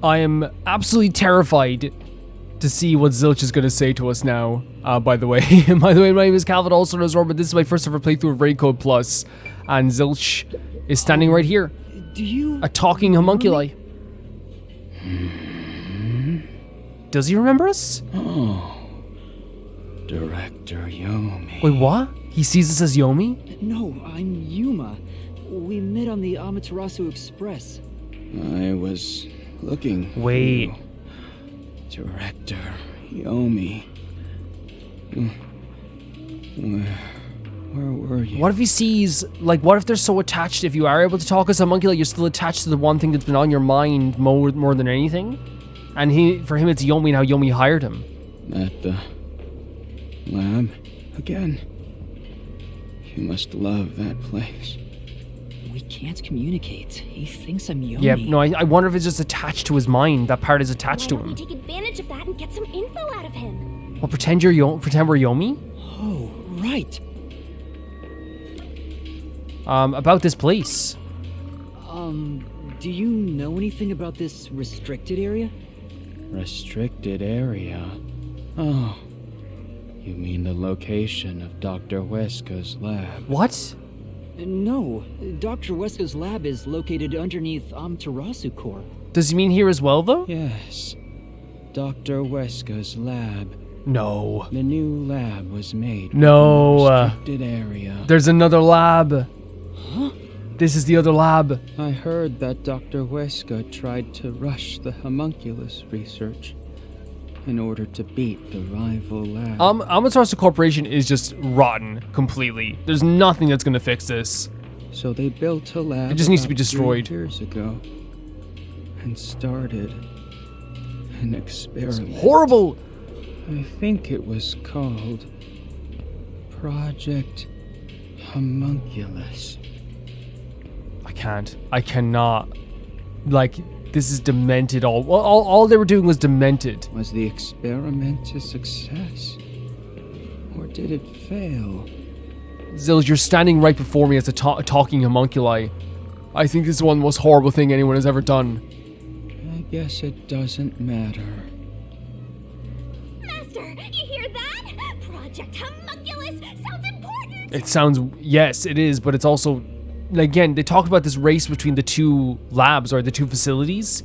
I am absolutely terrified to see what Zilch is going to say to us now. By the way, my name is Calvin, also known as Robert. This is my first ever playthrough of Raid Code Plus, and Zilch is standing right here. A talking homunculi. Does he remember us? Oh, Director Yomi. Wait, what? He sees us as Yomi? No, I'm Yuma. We met on the Amaterasu Express. I was looking for Wait. you. Director Yomi. Where were you? What if he sees, like, what if they're so attached, if you are able to talk as a homunculi, you're still attached to the one thing that's been on your mind more than anything? And for him it's Yomi and how Yomi hired him. At the lab again. You must love that place. We can't communicate. He thinks I'm Yomi. Yeah, no, I wonder if it's just attached to his mind. That part is attached to Why don't him. we take advantage of that and get some info out of him? Well, pretend we're Yomi? Oh, right. About this place. Do you know anything about this restricted area? Restricted area? Oh, you mean the location of Dr. Huesca's lab? What? No, Dr. Huesca's lab is located underneath Amaterasu Core. Does he mean here as well, though? Yes, Dr. Huesca's lab. No. The new lab was made. No. In a restricted area. There's another lab. Huh? This is the other lab. I heard that Dr. Huesca tried to rush the Homunculus research in order to beat the rival lab. Amaterasu Corporation is just rotten completely. There's nothing that's gonna fix this. So they built a lab. It just needs to be about destroyed. 3 years ago and started an experiment. Horrible. I think it was called Project Homunculus. I cannot. Like, this is demented. All they were doing was demented. Was the experiment a success? Or did it fail? Zilch, you're standing right before me as a talking homunculi. I think this is one of the most horrible thing anyone has ever done. I guess it doesn't matter. Master, you hear that? Project Homunculus sounds important! It sounds, yes, it is, but it's also, again, they talked about this race between the two labs or the two facilities,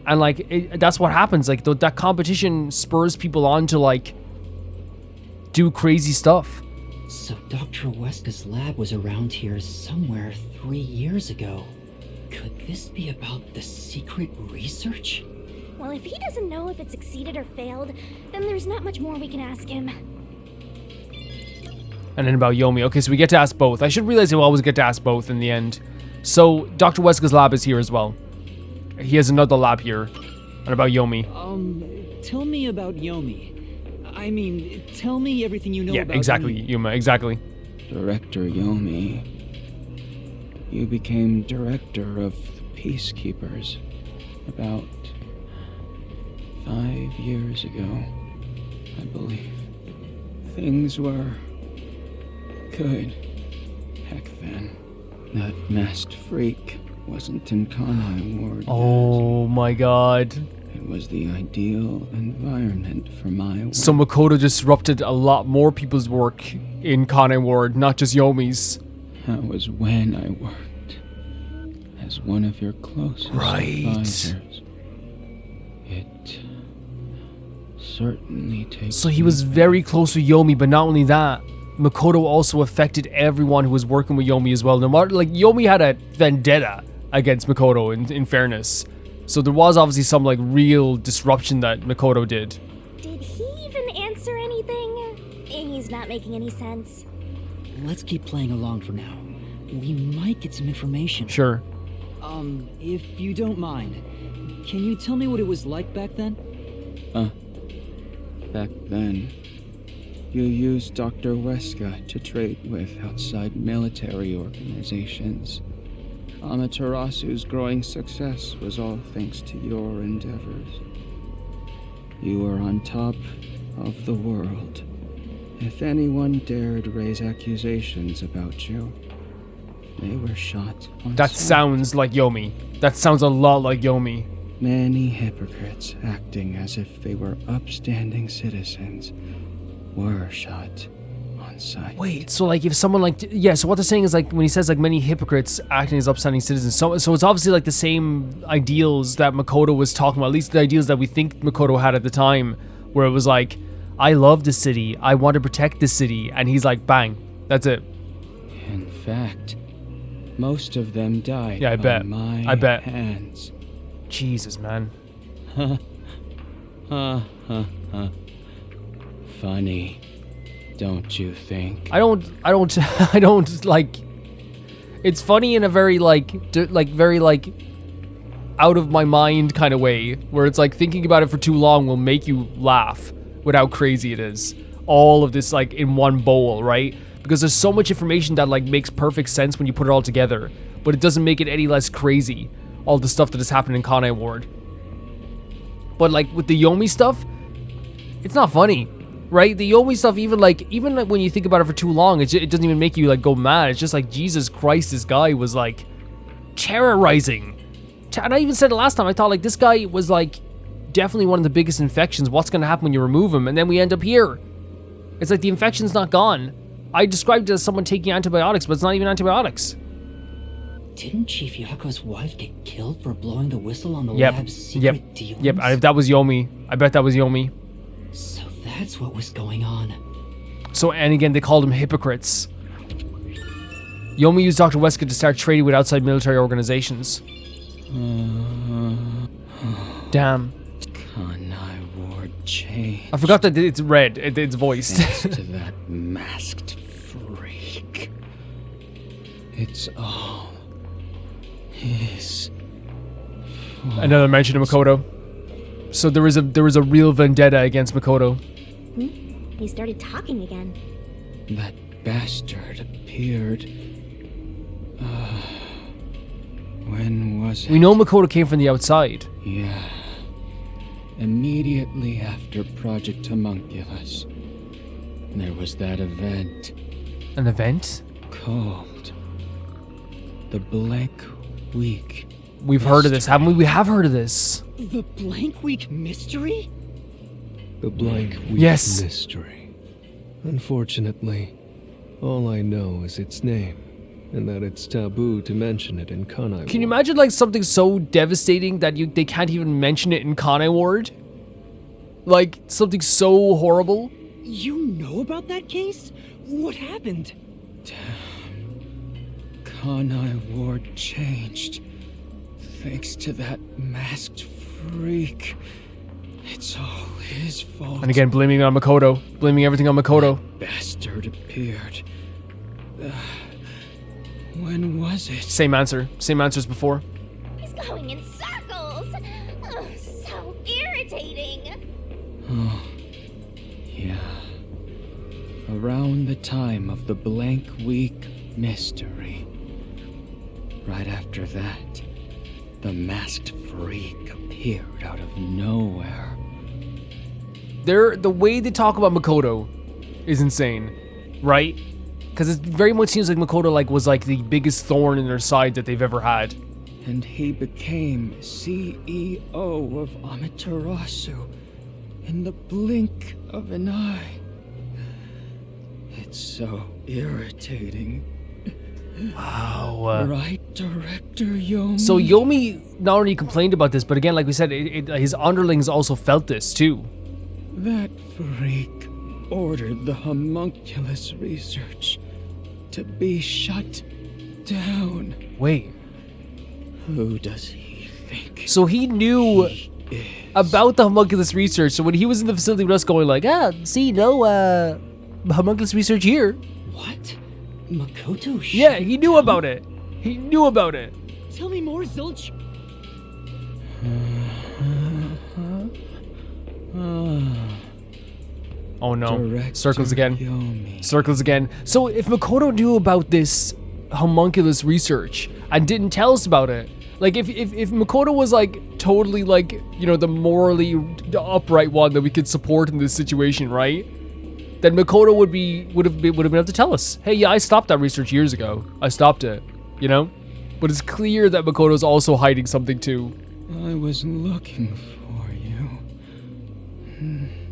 and like that's what happens. Like that competition spurs people on to like do crazy stuff. So Dr. Huesca's lab was around here somewhere 3 years ago. Could this be about the secret research? Well, if he doesn't know if it succeeded or failed, then there's not much more we can ask him. And then about Yomi. Okay, so we get to ask both. I should realize we always get to ask both in the end. So Dr. Huesca's lab is here as well. He has another lab here. And about Yomi. Tell me about Yomi. I mean, tell me everything you know about exactly, Yomi. Yuma, exactly. Director Yomi, you became director of the Peacekeepers about 5 years ago, I believe. Things were good heck then. That masked freak wasn't in Kanai Ward. Oh my god. It was the ideal environment for my work. So Makoto disrupted a lot more people's work in Kanai Ward, not just Yomi's. That was when I worked as one of your closest advisors. It certainly takes. So he was very close with Yomi, but not only that, Makoto also affected everyone who was working with Yomi as well. No matter, like, Yomi had a vendetta against Makoto, in fairness. So there was obviously some, like, real disruption that Makoto did. Did he even answer anything? He's not making any sense. Let's keep playing along for now. We might get some information. Sure. If you don't mind, can you tell me what it was like back then? Back then, you used Dr. Huesca to trade with outside military organizations. Amaterasu's growing success was all thanks to your endeavors. You were on top of the world. If anyone dared raise accusations about you, they were shot on That sight. sounds like Yomi. That sounds a lot like Yomi. Many hypocrites acting as if they were upstanding citizens were shot on sight. Wait, so like if someone like, yeah, so what they're saying is like when he says like many hypocrites acting as upstanding citizens, so it's obviously like the same ideals that Makoto was talking about, at least the ideals that we think Makoto had at the time, where it was like, I love the city, I want to protect the city, and he's like, bang, that's it. In fact, most of them died Yeah, by my hands. Jesus, man. Funny, don't you think? I don't like. It's funny in a very like very like out of my mind kind of way, where it's like thinking about it for too long will make you laugh with how crazy it is. All of this like in one bowl, right? Because there's so much information that like makes perfect sense when you put it all together, but it doesn't make it any less crazy. All the stuff that has happened in Kanai Ward. But like with the Yomi stuff, it's not funny, right? The Yomi stuff, even like when you think about it for too long, it doesn't even make you like go mad. It's just like, Jesus Christ, this guy was like terrorizing. And I even said it last time, I thought like this guy was like definitely one of the biggest infections. What's gonna happen when you remove him? And then we end up here. It's like the infection's not gone. I described it as someone taking antibiotics, but it's not even antibiotics. Didn't Chief Yakou's wife get killed for blowing the whistle on the lab's secret dealings? Yep, that was Yomi. I bet that was Yomi. So that's what was going on. So, and again, they called them hypocrites. Yomi used Dr. Huesca to start trading with outside military organizations. Damn. Kanai Ward changed. I forgot that it's red. It's voiced. Thanks to that masked freak. It's all his fault. Another mention of Makoto. So there was a real vendetta against Makoto. He started talking again. That bastard appeared. When was it? We know Makoto came from the outside. Yeah. Immediately after Project Homunculus, there was that event An event? called the Blank Week. We've heard of this, haven't we? We have heard of this. The Blank Week Mystery? The Blank Week Yes. Mystery. Unfortunately, all I know is its name, and that it's taboo to mention it in Kanai Can you Ward. imagine like something so devastating that they can't even mention it in Kanai Ward? Like something so horrible? You know about that case? What happened? Kanai Ward changed. Thanks to that masked freak. It's all his fault. And again, blaming it on Makoto. Blaming everything on Makoto. Bastard appeared. When was it? Same answer. Same answer as before. He's going in circles. Oh, so irritating. Oh, yeah. Around the time of the Blank Week Mystery. Right after that, the masked freak appeared out of nowhere. The way they talk about Makoto is insane, right? Because it very much seems like Makoto was the biggest thorn in their side that they've ever had. And he became CEO of Amaterasu in the blink of an eye. It's so irritating. Wow. Right, Director Yomi? So Yomi not only complained about this, but again, like we said, his underlings also felt this too. That freak ordered the homunculus research to be shut down. Wait. Who does he think? So he knew he is? about the homunculus research. So when he was in the facility with us going homunculus research here. What? Makoto? Yeah, he knew about it. He knew about it. Tell me more, Zilch. Oh no. Director Circles again. Yomi. Circles again. So if Makoto knew about this homunculus research and didn't tell us about it, if Makoto was totally the morally upright one that we could support in this situation, right? Then Makoto would have been able to tell us, hey, yeah, I stopped that research years ago. I stopped it, But it's clear that Makoto's also hiding something too. I was looking for you.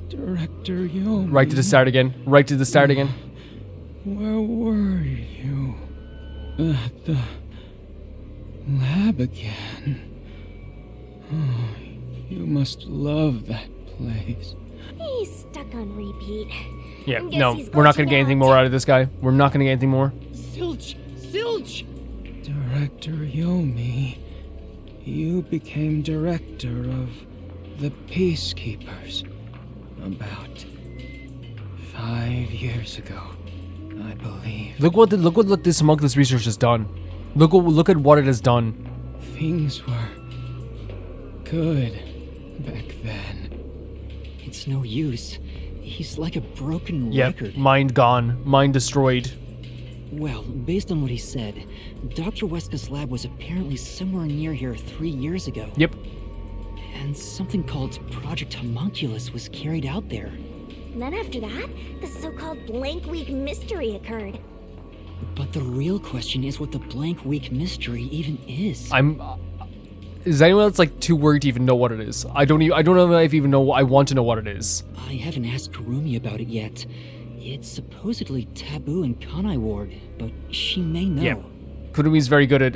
Director Yomi. Right to the start again. Right to the start again. Where were you? At the lab again. Oh, you must love that place. He's stuck on repeat. Yeah, Guess no, he's we're not gonna glitching get anything out. more out of this guy. We're not gonna get anything more. Zilch! Zilch! Director Yomi, you became director of the Peacekeepers about 5 years ago, I believe. Look what this Homunculus research has done. Look at what it has done. Things were good back then. It's no use. He's like a broken Yep, record. mind gone, mind destroyed. Well, based on what he said, Dr. Huesca's lab was apparently somewhere near here 3 years ago. Yep. And something called Project Homunculus was carried out there. And then after that, the so-called blank week mystery occurred. But the real question is what the blank week mystery even is. Is anyone else like too worried to even know what it is? I don't know if I even know. I want to know what it is. I haven't asked Kurumi about it yet. It's supposedly taboo in Kanai Ward, but she may know. Yeah. Kurumi's very good at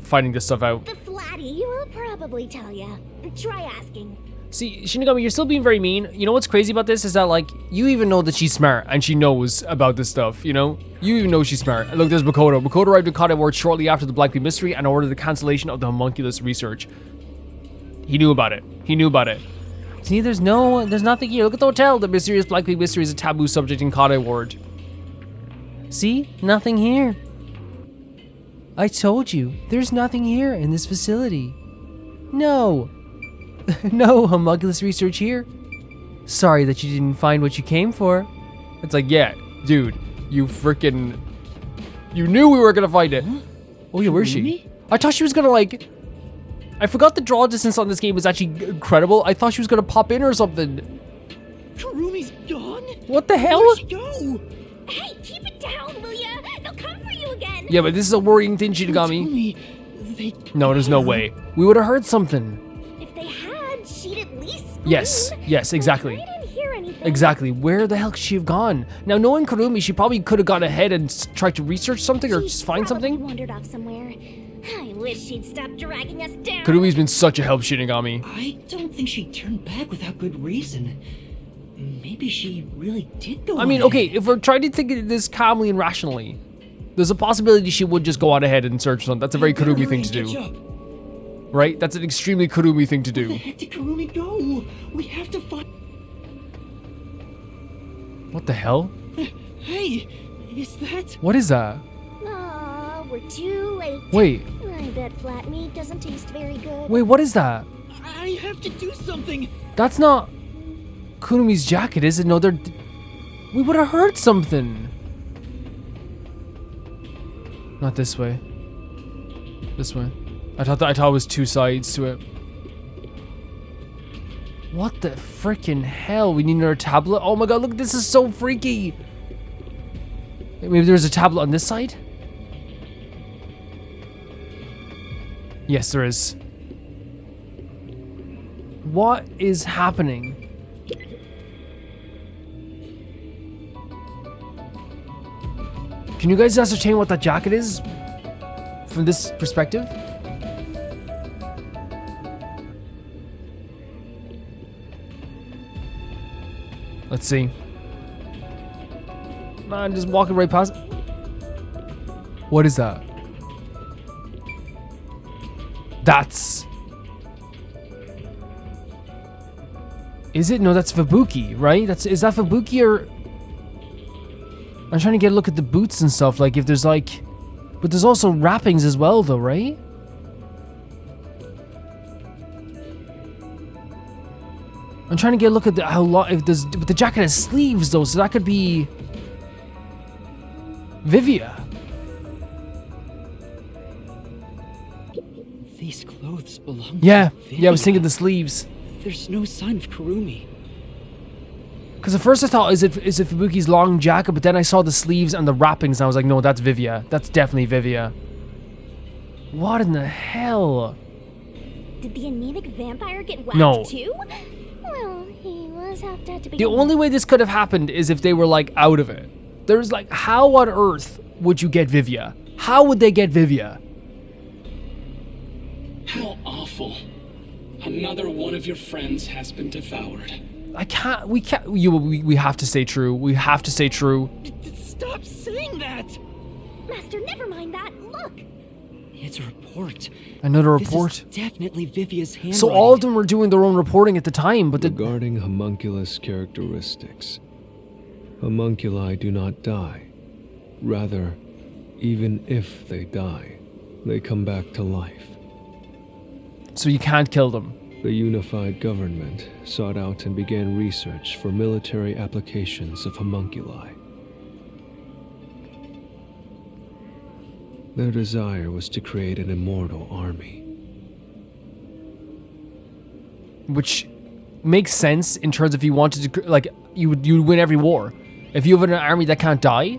finding this stuff out. The Flatty will probably tell ya. Try asking. See, Shinigami, you're still being very mean. You know what's crazy about this is that, like, you even know that she's smart and she knows about this stuff, you know? You even know she's smart. And look, there's Makoto. Makoto arrived at Kanai Ward shortly after the Black Bean mystery and ordered the cancellation of the homunculus research. He knew about it. He knew about it. See, there's nothing here. Look at the hotel. The mysterious Black Bean mystery is a taboo subject in Kanai Ward. See? Nothing here. I told you, there's nothing here in this facility. No. No homunculus research here. Sorry that you didn't find what you came for. It's like, yeah, dude, you knew we were gonna find it. Oh yeah, where's she? Kurumi? I thought she was gonna like, I forgot the draw distance on this game was actually incredible. I thought she was gonna pop in or something. Kurumi's gone? What the hell? Where'd she go? Hey, keep it down, will ya? They'll come for you again. Yeah, but this is a worrying thing, Tell Shinigami. me, they No, there's no way. We would have heard something. If they had, she'd at least scream. Yes, exactly. I didn't hear anything. Exactly. Where the hell could she have gone? Now, knowing Kurumi, she probably could have gone ahead and tried to research something or She just find probably something. wandered off somewhere. I wish she'd stop dragging us down. Kurumi's been such a help, Shinigami. I don't think she turned back without good reason. Maybe she really did go I mean, on okay, ahead. if we're trying to think of this calmly and rationally, there's a possibility she would just go on ahead and search something. That's a very Kurumi thing to Catch do, up. right? That's an extremely Kurumi thing to Where the do. heck did Kurumi go? We have to find... What the hell? Hey, is that... What is that? Aw, we're too late. Wait, I bet flat meat doesn't taste very good. wait, what is that? I have to do something. That's not Kurumi's jacket, is it? No, we would have heard something. Not this way. This way. I thought it was two sides to it. What the freaking hell? We need another tablet? Oh my god, look, this is so freaky. Maybe there's a tablet on this side? Yes, there is. What is happening? Can you guys ascertain what that jacket is from this perspective? Let's see. Man, just walking right past. What is that? That's... Is it? No, that's Fubuki, right? Is that Fubuki or... I'm trying to get a look at the boots and stuff, like if there's like... But there's also wrappings as well though, right? I'm trying to get a look at how long... If there's... But the jacket has sleeves though, so that could be... Vivia. These clothes belong Yeah, to yeah, I was Vivia. thinking the sleeves. There's no sign of Kurumi. Because at first I thought, is it Fubuki's long jacket? But then I saw the sleeves and the wrappings and I was like, no, that's Vivia. That's definitely Vivia. What in the hell? Did the anemic vampire get whacked No. too? Well, he was half dead to The begin only way this could have happened is if they were like out of it. There's like, how on earth would you get Vivia? How would they get Vivia? How awful. Another one of your friends has been devoured. We have to stay true. We have to stay true. Stop saying that! Master, never mind that. Look! It's a report. Another This report. is definitely Vivia's handwriting. So all of them were doing their own reporting at the time, but Regarding homunculus characteristics, homunculi do not die. Rather, even if they die, they come back to life. so you can't kill them. The unified government sought out and began research for military applications of homunculi. Their desire was to create an immortal army. Which makes sense in terms of you wanted to, like, you would win every war. If you have an army that can't die,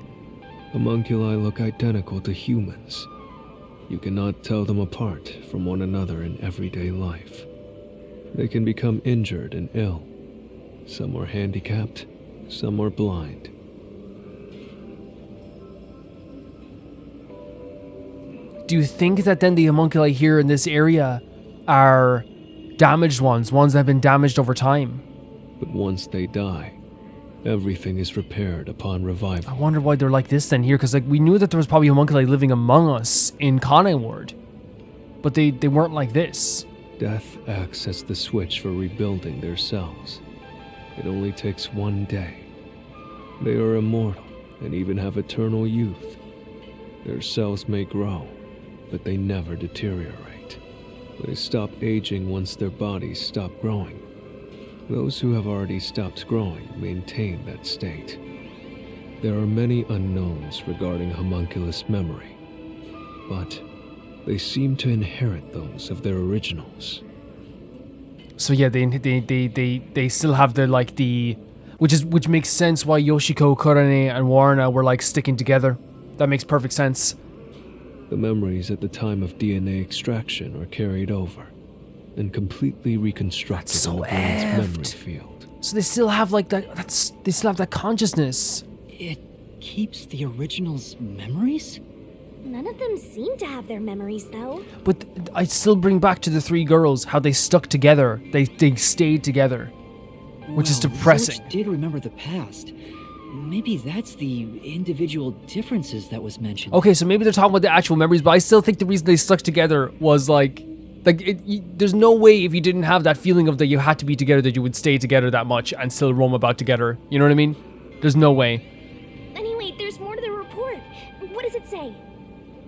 Homunculi look identical to humans. You cannot tell them apart from one another in everyday life. They can become injured and ill. Some are handicapped, some are blind. do you think that then the homunculi here in this area are damaged ones that have been damaged over time? But once they die, everything is repaired upon I revival. wonder why they're like this then here, because like we knew that there was probably homunculi living among us in Kane Ward, but they weren't like this. Death acts as the switch for rebuilding their cells. It only takes one day. They are immortal and even have eternal youth. Their cells may grow, but they never deteriorate. They stop aging once their bodies stop growing. Those who have already stopped growing maintain that state. There are many unknowns regarding homunculus memory, but they seem to inherit those of their originals. So yeah, they still have the like the, which makes sense why Yoshiko, Kurane, and Warna were like sticking together. That makes perfect sense. The memories at the time of DNA extraction are carried over and completely reconstructed That's so in the brain's memory effed. field. So they still have like that. They still have that consciousness. It keeps the original's memories? None of them seem to have their memories, though. But I still bring back to the three girls how they stuck together. They stayed together, which is Well, depressing. Zilch did remember the past. Maybe that's the individual differences that was mentioned. Okay, so maybe they're talking about the actual memories, but I still think the reason they stuck together was like there's no way if you didn't have that feeling of that you had to be together that you would stay together that much and still roam about together. You know what I mean? There's no way. Anyway, there's more to the report. What does it say?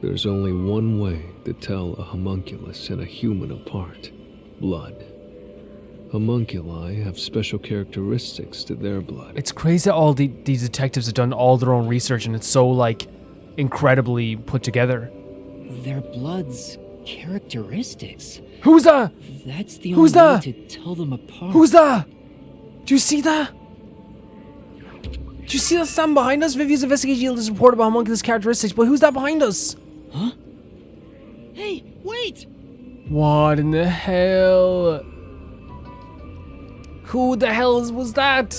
There's only one way to tell a homunculus and a human apart: blood. Homunculi have special characteristics to their blood. It's crazy that all these detectives have done all their own research and it's so like incredibly put together. Their blood's characteristics. Who's that? That's the Who's only way that? to tell them apart. Who's that? Do you see that? Do you see that stand behind us? Vivian's investigation yielded this report about homunculus characteristics, but who's that behind us? Huh? Hey, wait! What in the hell? Who the hell was that?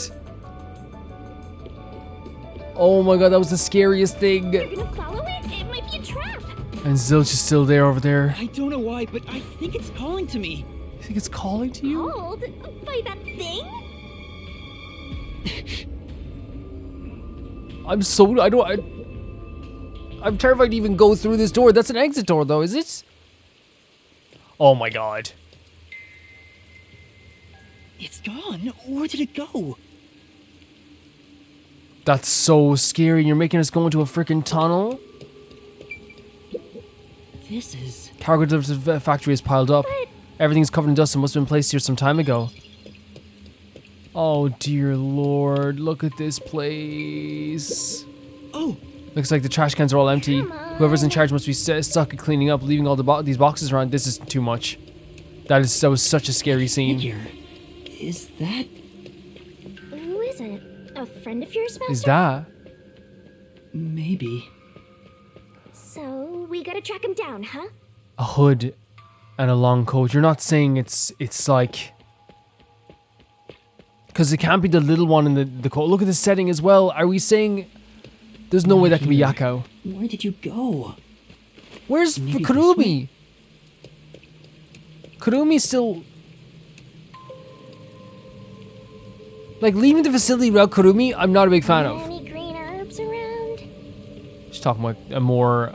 Oh my god, that was the scariest thing. You're gonna follow it? It might be a trap. And Zilch is still there over there. I don't know why, but I think it's calling to me. You think it's calling to you? Called? By that thing? I'm terrified to even go through this door. That's an exit door though, is it? Oh my god. It's gone. Where did it go? That's so scary. You're making us go into a freaking tunnel. This is... Cargo delivered to the factory is piled up. Everything's covered in dust and must have been placed here some time ago. Oh dear lord, look at this place. Oh, Looks like the trash cans are all empty. Come on. Whoever's in charge must be stuck at cleaning up, leaving all these boxes around. This is too much. That was such a scary scene. figure. Is that... Who is it? A friend of yours, Master? Is that? Maybe. So, we gotta track him down, huh? A hood. And a long coat. You're not saying it's like... Because it can't be the little one in the coat. Look at the setting as well. Are we saying... There's no way that can be Yakou. Where did you go? Where's Maybe this Kurumi? Kurumi's still... Like, leaving the facility without Kurumi, I'm not a big fan of. Any green herbs around? Just talking about a more,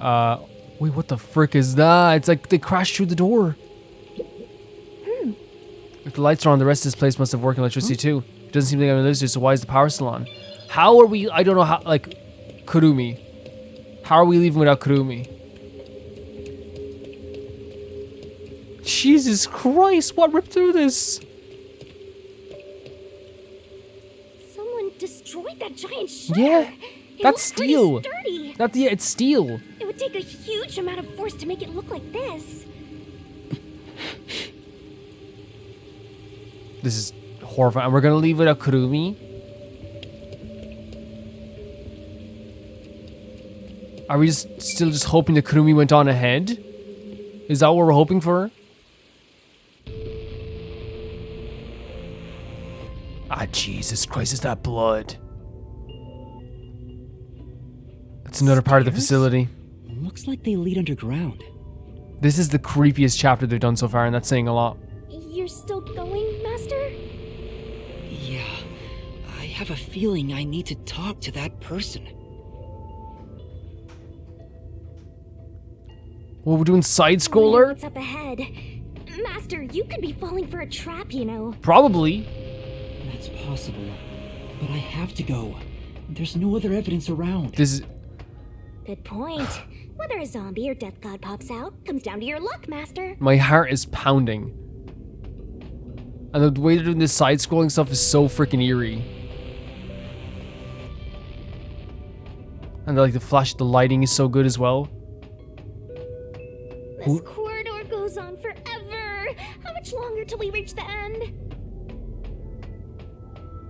wait, what the frick is that? It's like they crashed through the door. If the lights are on, the rest of this place must have working electricity too. It doesn't seem like anyone lives here, so why is the power still on? How are we, I don't know how, like, Kurumi. How are we leaving without Kurumi? Jesus Christ, what ripped through this? Someone destroyed that giant shutter. Yeah, It that's looks pretty steel. sturdy. Yeah, it's steel. It would take a huge amount of force to make it look like this. This is horrifying. And we're gonna leave without Kurumi. Are we still just hoping that Kurumi went on ahead? Is that what we're hoping for? Ah, Jesus Christ, is that blood? It's another part of the Stairs? facility. Looks like they lead underground. This is the creepiest chapter they've done so far, and that's saying a lot. You're still going, Master? Yeah, I have a feeling I need to talk to that person. Well, we're doing side Wonder scroller? What's up ahead? Master, you could be falling for a trap, you know. Probably. That's possible, but I have to go. There's no other evidence around. This is... Good point. Whether a zombie or death god pops out comes down to your luck, Master. My heart is pounding. And the way they're doing this side-scrolling stuff is so freaking eerie. And like the lighting is so good as well. This corridor goes on forever. How much longer till we reach the end?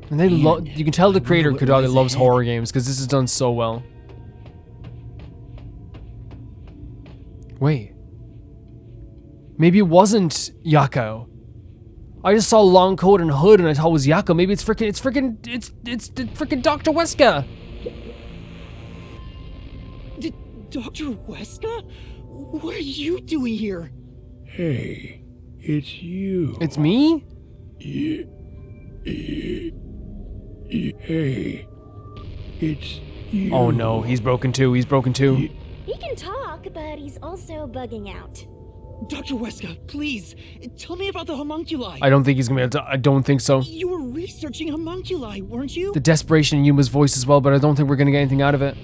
And they Man, you can tell the I creator wonder what lies loves ahead. horror games because this is done so well. Wait. Maybe it wasn't Yakou. I just saw long coat and hood and I thought it was Yakou. Maybe it's freaking Dr. Huesca. Dr. Huesca? What are you doing here? Hey, it's you. It's me? Hey, it's you. Oh no, he's broken too. He's broken too. He can talk, but he's also bugging out. Dr. Huesca, please, tell me about the homunculi. I don't think he's gonna be able to. I don't think so. You were researching homunculi, weren't you? The desperation in Yuma's voice as well, but I don't think we're gonna get anything out of it.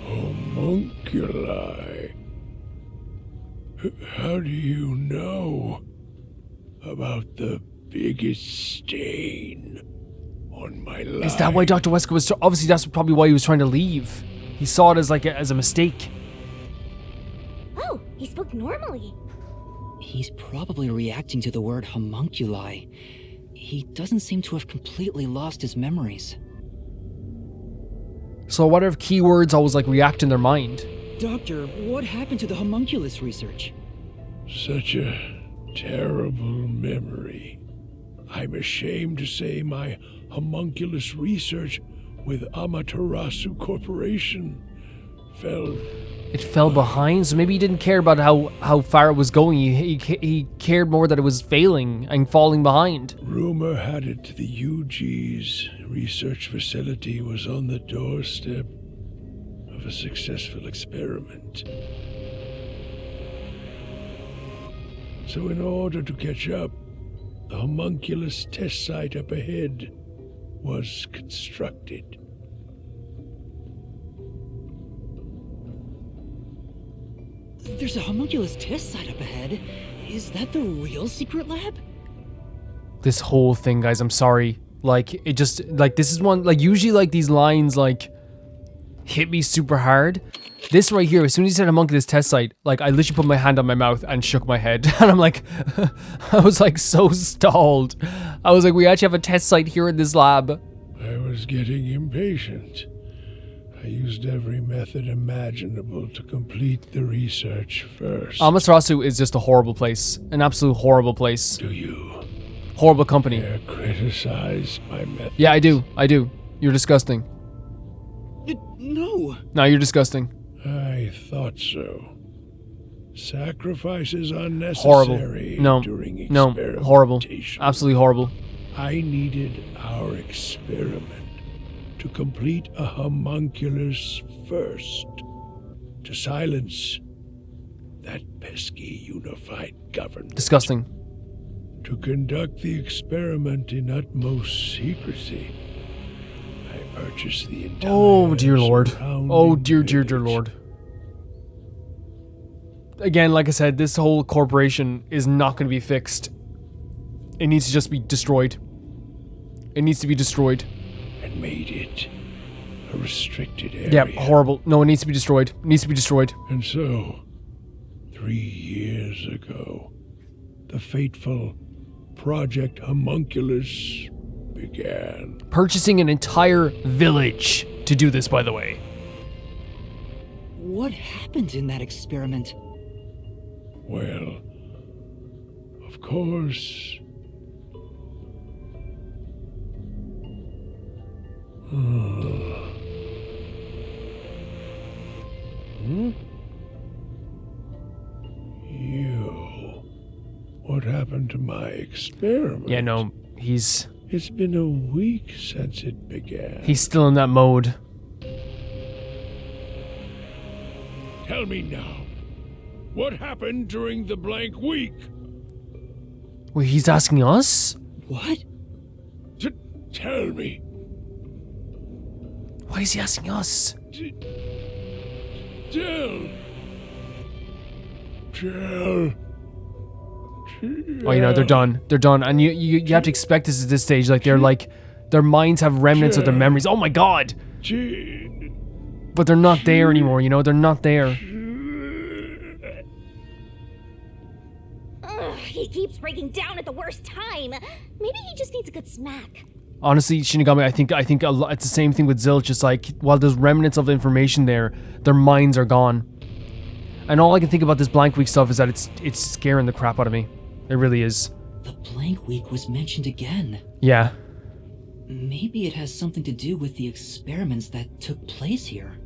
Homunculi. How do you know about the biggest stain on my life? Is that why Dr. Huesca was... Obviously, that's probably why he was trying to leave. He saw it as like as a mistake. Oh, he spoke normally. He's probably reacting to the word homunculi. He doesn't seem to have completely lost his memories. So what if keywords always like react in their mind? Doctor, what happened to the homunculus research? Such a terrible memory. I'm ashamed to say my homunculus research with Amaterasu Corporation fell. It fell behind, so maybe he didn't care about how far it was going. He cared more that it was failing and falling behind. Rumor had it the UG's research facility was on the doorstep of a successful experiment. So in order to catch up, the homunculus test site up ahead was constructed. There's a homunculus test site up ahead. Is that the real secret lab? This whole thing, guys, I'm sorry. Like, it just, like, this is one, like, usually, like, these lines, like, hit me super hard. This right here, as soon as he said homunculus test site, like, I literally put my hand on my mouth and shook my head. And I'm like, I was, like, so stalled. I was like, we actually have a test site here in this lab. I was getting impatient. I used every method imaginable to complete the research first. Amaterasu is just a horrible place. An absolute horrible place. Do you Horrible company. dare criticize my methods? Yeah, I do. I do. You're disgusting. No. No, you're disgusting. I thought so. Sacrifices Horrible. unnecessary No. during No. Horrible. experimentation. Absolutely horrible. I needed our experiment to complete a homunculus first, to silence that pesky unified government. Disgusting. To conduct the experiment in utmost secrecy, I purchased the entire Oh, dear Lord. surrounding Oh, dear, dear, dear village. Lord. Again, like I said, this whole corporation is not going to be fixed. It needs to just be destroyed. It needs to be destroyed. And made it a restricted area. Yeah, horrible. No, it needs to be destroyed. It needs to be destroyed. And so, 3 years ago, the fateful Project Homunculus began. Purchasing an entire village to do this, by the way. What happened in that experiment? Well, of course. You. What happened to my experiment? Yeah, no, he's It's been a week since it began. still in that mode. Tell me now. What happened during the blank week? Wait, he's asking us? What? Tell me. Why is he asking us? Tell. Oh, you know, they're done. They're done. And you have to expect this at this stage. Like, their minds have remnants of their memories. Oh my god! But they're not there anymore, you know? They're not there. Ugh, he keeps breaking down at the worst time. Maybe he just needs a good smack. Honestly, Shinigami, I think it's the same thing with Zilch. It's like, while there's remnants of information there, their minds are gone. And all I can think about this blank week stuff is that it's scaring the crap out of me. It really is. The blank week was mentioned again. Yeah. Maybe it has something to do with the experiments that took place here.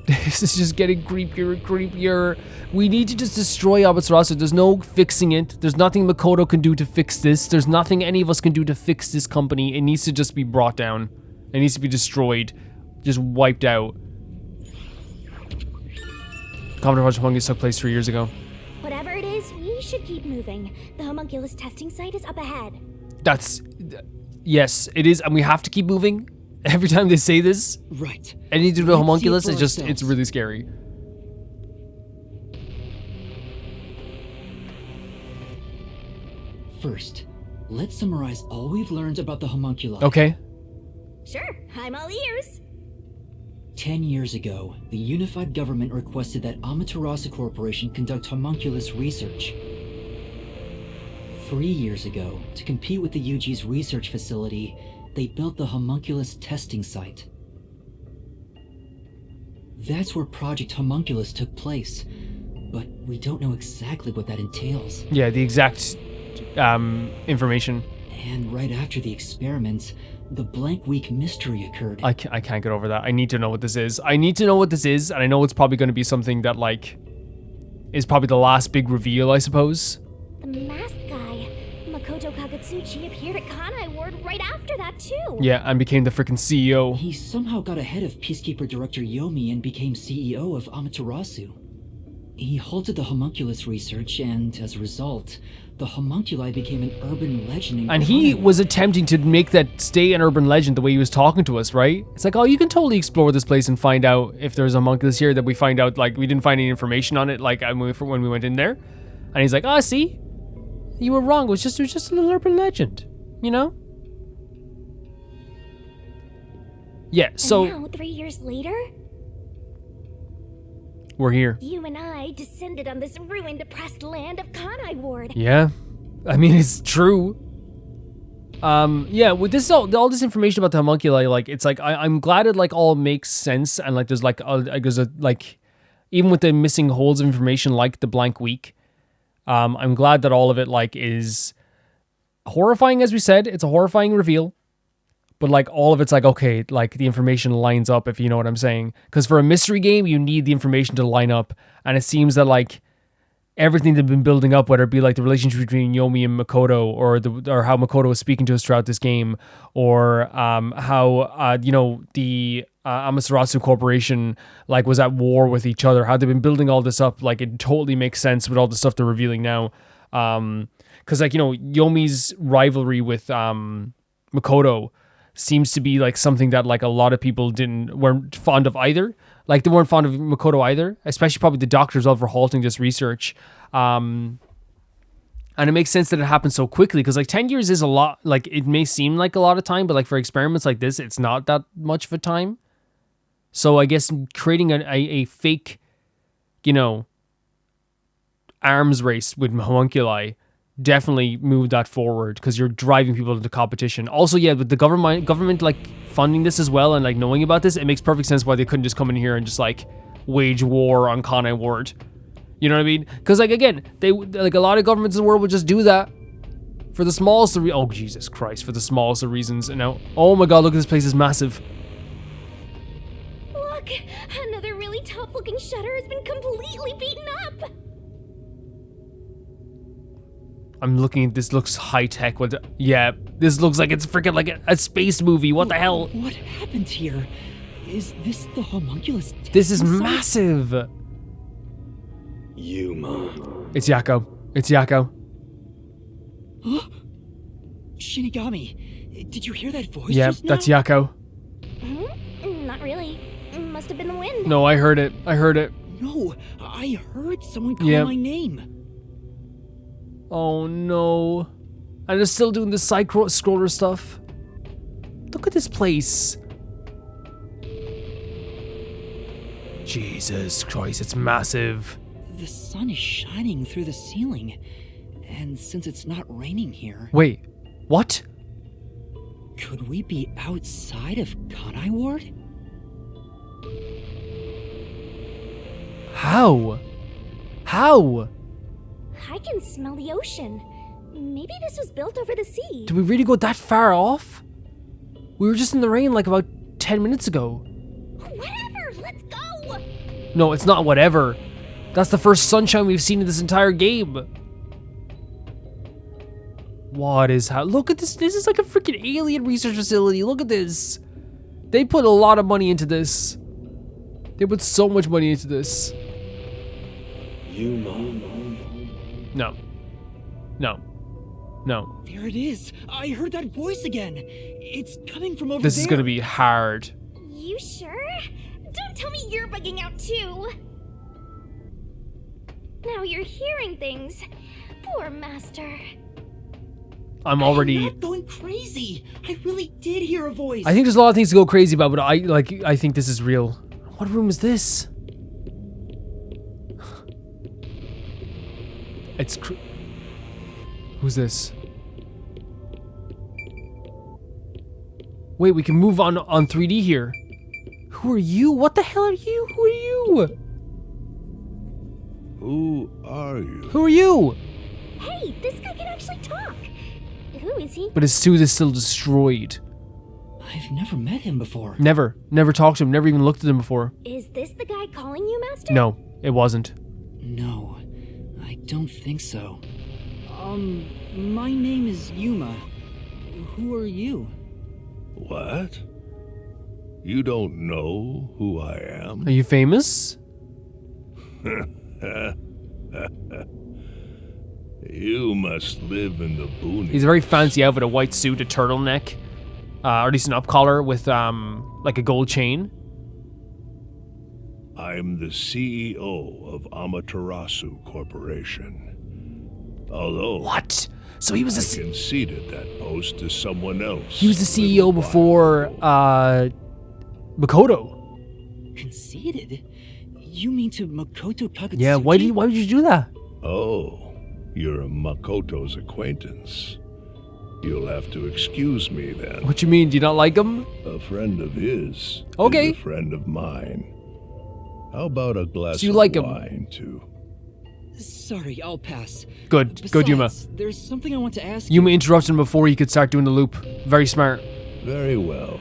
This is just getting creepier and creepier. We need to just destroy Amaterasu. There's no fixing it. There's nothing Makoto can do to fix this. There's nothing any of us can do to fix this company. It needs to just be brought down. It needs to be destroyed. Just wiped out. Commodore Homunculus took place 3 years ago. Whatever it is, we should keep moving. The homunculus testing site is up ahead. Yes, it is, and we have to keep moving. Every time they say this, Right. anything to do with Let's see Homunculus, for it's ourselves. really scary. First, let's summarize all we've learned about the homunculi. Okay. Sure, I'm all ears. 10 years ago, the unified government requested that Amaterasu Corporation conduct homunculus research. 3 years ago, to compete with the UG's research facility, they built the homunculus testing site. That's where Project Homunculus took place, but we don't know exactly what that entails. Yeah, the exact information. And right after the experiments, the blank week mystery occurred. I can't get over that. I need to know what this is. I need to know what this is, and I know it's probably going to be something that, like, is probably the last big reveal, I suppose. The masked guy, Makoto Kagutsuchi, appeared at Kanai Ward right after that, too. Yeah, and became the freaking CEO. He somehow got ahead of Peacekeeper Director Yomi and became CEO of Amaterasu. He halted the homunculus research, and as a result, the homunculi became an urban legend in And he Kanai. was attempting to make that stay an urban legend the way he was talking to us, right? It's like, oh, you can totally explore this place and find out if there's a homunculus here. That we find out, like, we didn't find any information on it, like, when we went in there. And he's like, see? You were wrong. It was just a little urban legend, you know? Yeah, so And now, 3 years later, we're here. you and I descended on this ruined, oppressed land of Kanai Ward. Yeah. I mean, it's true. Yeah, with this all this information about the homunculi, like it's like I'm glad it like all makes sense, and like there's like even with the missing holes of information like the blank week, I'm glad that all of it like is horrifying. As we said, it's a horrifying reveal, but like all of it's like okay, like the information lines up, if you know what I'm saying. Because for a mystery game, you need the information to line up, and it seems that like everything they've been building up, whether it be like the relationship between Yomi and Makoto, or how Makoto was speaking to us throughout this game, or how the Amaterasu Corporation like was at war with each other, how they've been building all this up, like it totally makes sense with all the stuff they're revealing now. Because like Yomi's rivalry with Makoto seems to be like something that like a lot of people weren't fond of either. Like, they weren't fond of Makoto either, especially probably the doctors all for halting this research. And it makes sense that it happened so quickly, because, like, 10 years is a lot. Like, it may seem like a lot of time, but, like, for experiments like this, it's not that much of a time. So, I guess creating a fake, arms race with homunculi definitely moved that forward, because you're driving people into competition. Also, yeah, with the government like funding this as well, and like knowing about this, it makes perfect sense why they couldn't just come in here and just like wage war on Kanai Ward. You know what I mean? Because like again, they like a lot of governments in the world would just do that for the smallest of oh Jesus Christ, for the smallest of reasons. And now, oh my God, look at this place is massive. Look, another really tough-looking shutter has been completely beaten up. I'm looking at this, looks high-tech. Yeah, this looks like it's freaking like a space movie. What the hell? What happened here? Is this the homunculus? This is massive. Yuma. It's Yakou. It's Yakou. Shinigami, did you hear that voice? Yeah, just now? that's Yakou. Not really. Must have been the wind. No, I heard it. I heard it. No, I heard someone call my name. Oh no. And they're still doing the side scroller stuff. Look at this place. Jesus Christ, it's massive. The sun is shining through the ceiling. And since it's not raining here... Wait, what? Could we be outside of Kanai Ward? How? How? I can smell the ocean. Maybe this was built over the sea. Did we really go that far off? We were just in the rain like about 10 minutes ago. Whatever, let's go! No, it's not whatever. That's the first sunshine we've seen in this entire game. What is how? Look at this. This is like a freaking alien research facility. Look at this. They put a lot of money into this. They put so much money into this. No. No. No. There it is. I heard that voice again. It's coming from over there. This is gonna be hard. You sure? Don't tell me you're bugging out too. Now you're hearing things. Poor master. I'm already... not going crazy. I really did hear a voice. I think there's a lot of things to go crazy about, but I think this is real. What room is this? It's... Who's this? Wait, we can move on 3D here. Who are you? What the hell are you? Who are you? Who are you? Who are you? Hey, this guy can actually talk. Who is he? But his suit is still destroyed. I've never met him before. Never talked to him, never even looked at him before. Is this the guy calling you, Master? No, it wasn't. No, I don't think so. My name is Yuma. Who are you? What? You don't know who I am? Are you famous? You must live in the boonies. He's a very fancy outfit, a white suit, a turtleneck, or at least an up collar with like a gold chain. I'm the CEO of Amaterasu Corporation. Although... What? So he was I conceded that post to someone else. He was the CEO before Makoto. Conceded? You mean to Makoto Takatsuki? Yeah, why would you do that? Oh, you're a Makoto's acquaintance. You'll have to excuse me then. What you mean? Do you not like him? A friend of his Okay. is a friend of mine. How about a glass So you of like him? wine, too? Sorry, I'll pass. Good. Good, Yuma. Besides, there's something I want to ask Yuma you. interrupted him before he could start doing the loop. Very smart. Very well.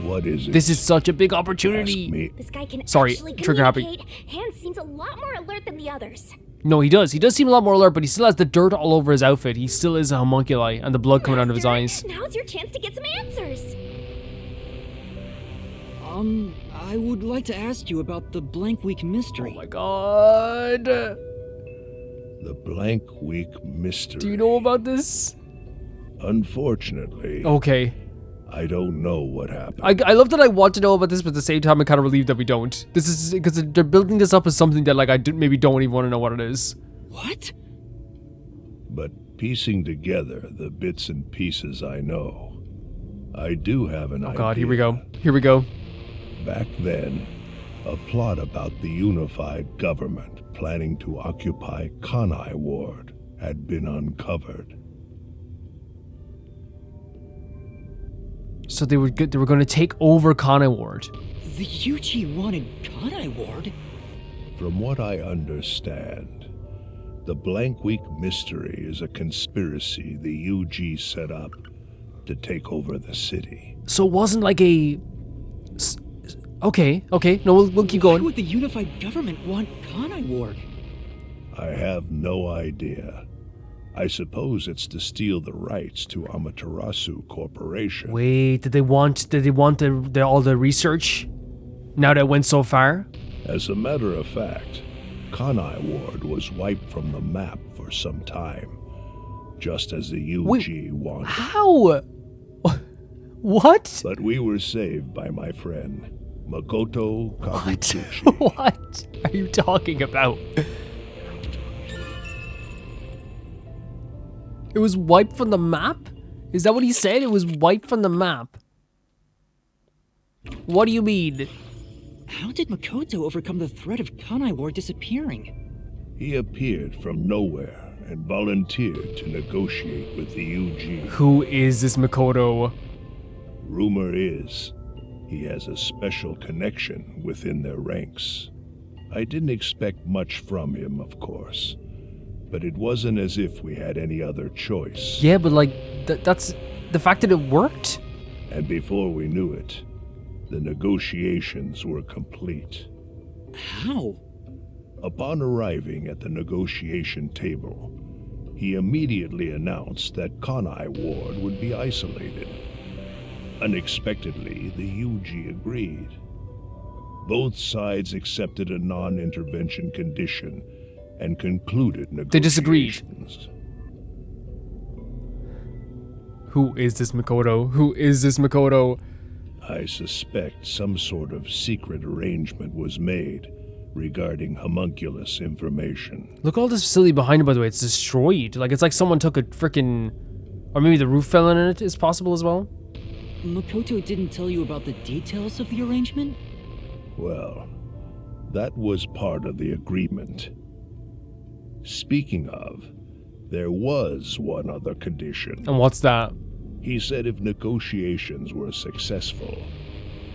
What is it? This is such a big Ask opportunity. me. This guy can Sorry, actually trigger happy. communicate. Hans seems a lot more alert than the others. No, he does. He does seem a lot more alert, but he still has the dirt all over his outfit. He still is a homunculi and the blood coming out of his eyes. Now's your chance to get some answers. I would like to ask you about the blank week mystery. Oh my god. The blank week mystery. Do you know about this? Unfortunately, Okay. I don't know what happened. I love that I want to know about this, but at the same time, I'm kind of relieved that we don't. This is because they're building this up as something that, like, maybe don't even want to know what it is. What? But piecing together the bits and pieces I know, I do have an idea. Oh god, here we go. Here we go. Back then, a plot about the unified government planning to occupy Kanai Ward had been uncovered. So they were going to take over Kanai Ward. The UG wanted Kanai Ward? From what I understand, the Blank Week mystery is a conspiracy the UG set up to take over the city. So it wasn't like a... Okay. No, we'll keep Why going. would the unified government want Kanai Ward? I have no idea. I suppose it's to steal the rights to Amaterasu Corporation. Wait, did they want all the research? Now that it went so far? As a matter of fact, Kanai Ward was wiped from the map for some time, just as the UG Wait, wanted. How? What? But we were saved by my friend, Makoto What? Kaguchi. What are you talking about? It was wiped from the map? Is that what he said? It was wiped from the map. What do you mean? How did Makoto overcome the threat of Kanai Ward disappearing? He appeared from nowhere and volunteered to negotiate with the UG. Who is this Makoto? Rumor is he has a special connection within their ranks. I didn't expect much from him, of course, but it wasn't as if we had any other choice. Yeah, but like, that's the fact that it worked? And before we knew it, the negotiations were complete. How? Upon arriving at the negotiation table, he immediately announced that Kanai Ward would be isolated. Unexpectedly, the UG agreed. Both sides accepted a non-intervention condition and concluded negotiations. They disagreed. Who is this Makoto? Who is this Makoto? I suspect some sort of secret arrangement was made regarding homunculus information. Look at all this facility behind it, by the way. It's destroyed. Like, it's like someone took a frickin'... Or maybe the roof fell in it is possible as well? Makoto didn't tell you about the details of the arrangement? Well, that was part of the agreement. Speaking of, there was one other condition. And what's that? He said if negotiations were successful,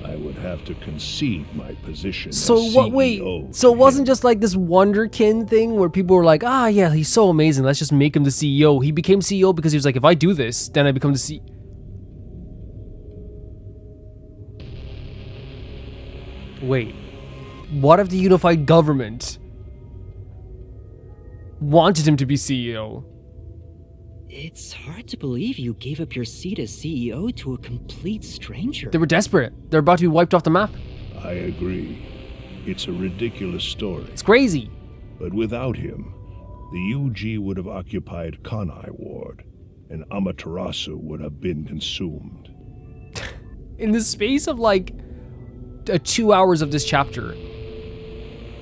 I would have to concede my position So as what, wait, CEO so to it wasn't him. just like this wonderkin thing where people were like, ah, yeah, he's so amazing, let's just make him the CEO. He became CEO because he was like, if I do this, then I become the CEO. Wait, what if the unified government wanted him to be CEO? It's hard to believe you gave up your seat as CEO to a complete stranger. They were desperate. They're about to be wiped off the map. I agree. It's a ridiculous story. It's crazy. But without him, the UG would have occupied Kanai Ward, and Amaterasu would have been consumed. In the space of like 2 hours of this chapter,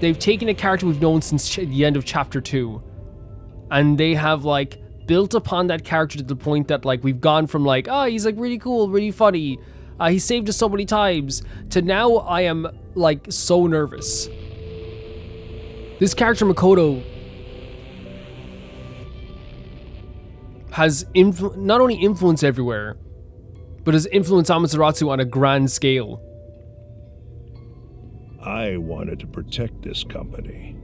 they've taken a character we've known since the end of chapter 2, and they have like built upon that character to the point that like we've gone from like, oh, he's like really cool, really funny, he saved us so many times, to now I am like so nervous. This character Makoto has not only influence everywhere, but has influenced Amaterasu on a grand scale. I wanted to protect this company,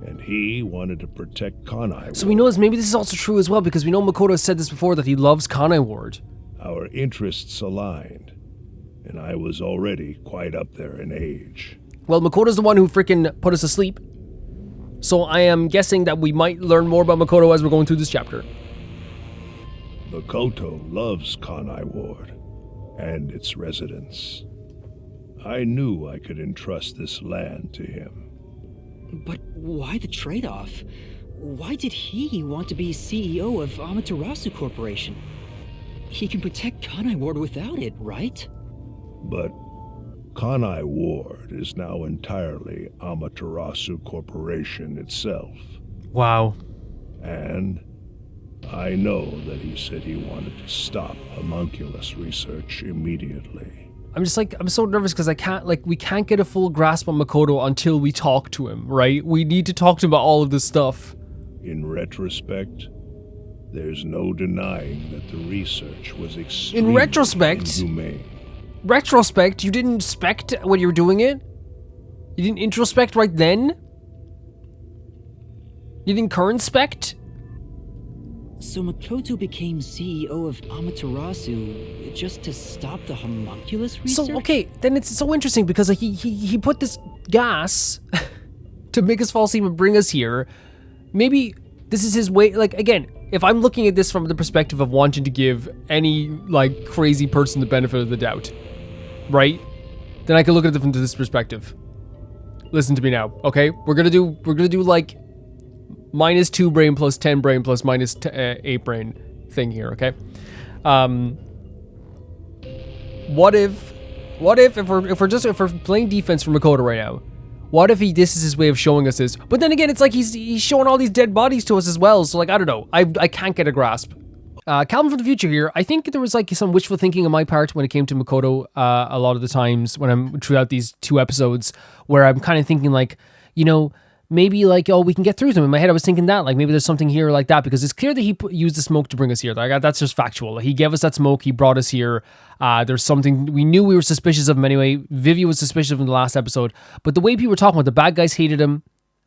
and he wanted to protect Kanai. So we know maybe this is also true as well, because we know Makoto has said this before, that he loves Kanai Ward. Our interests aligned, and I was already quite up there in age. Well, Makoto's the one who freaking put us asleep. So I am guessing that we might learn more about Makoto as we're going through this chapter. Makoto loves Kanai Ward and its residents. I knew I could entrust this land to him. But why the trade-off? Why did he want to be CEO of Amaterasu Corporation? He can protect Kanai Ward without it, right? But Kanai Ward is now entirely Amaterasu Corporation itself. Wow. And I know that he said he wanted to stop homunculus research immediately. I'm so nervous because we can't get a full grasp on Makoto until we talk to him, right? We need to talk to him about all of this stuff. In retrospect, there's no denying that the research was extremely inhumane. Retrospect? You didn't spect when you were doing it? You didn't introspect right then? You didn't current spect? So Makoto became CEO of Amaterasu just to stop the homunculus research? So, okay, then it's so interesting because like, he put this gas to make us fall asleep and bring us here. Maybe this is his way, like, again, if I'm looking at this from the perspective of wanting to give any, like, crazy person the benefit of the doubt, right? Then I can look at it from this perspective. Listen to me now, okay? We're gonna do like -2 brain plus 10 brain plus minus 8 brain thing here, okay? What if we're playing defense for Makoto right now? What if this is his way of showing us this? But then again, it's like he's showing all these dead bodies to us as well. So like, I don't know. I can't get a grasp. Calvin from the future here. I think there was like some wishful thinking on my part when it came to Makoto a lot of the times when I'm throughout these 2 episodes where I'm kind of thinking like, you know, maybe like, oh, we can get through them. In my head, I was thinking that like maybe there's something here like that because it's clear that he used the smoke to bring us here. Like that's just factual. Like, he gave us that smoke. He brought us here. There's something we knew we were suspicious of him anyway. Vivi was suspicious of him in the last episode, but the way people were talking about the bad guys hated him.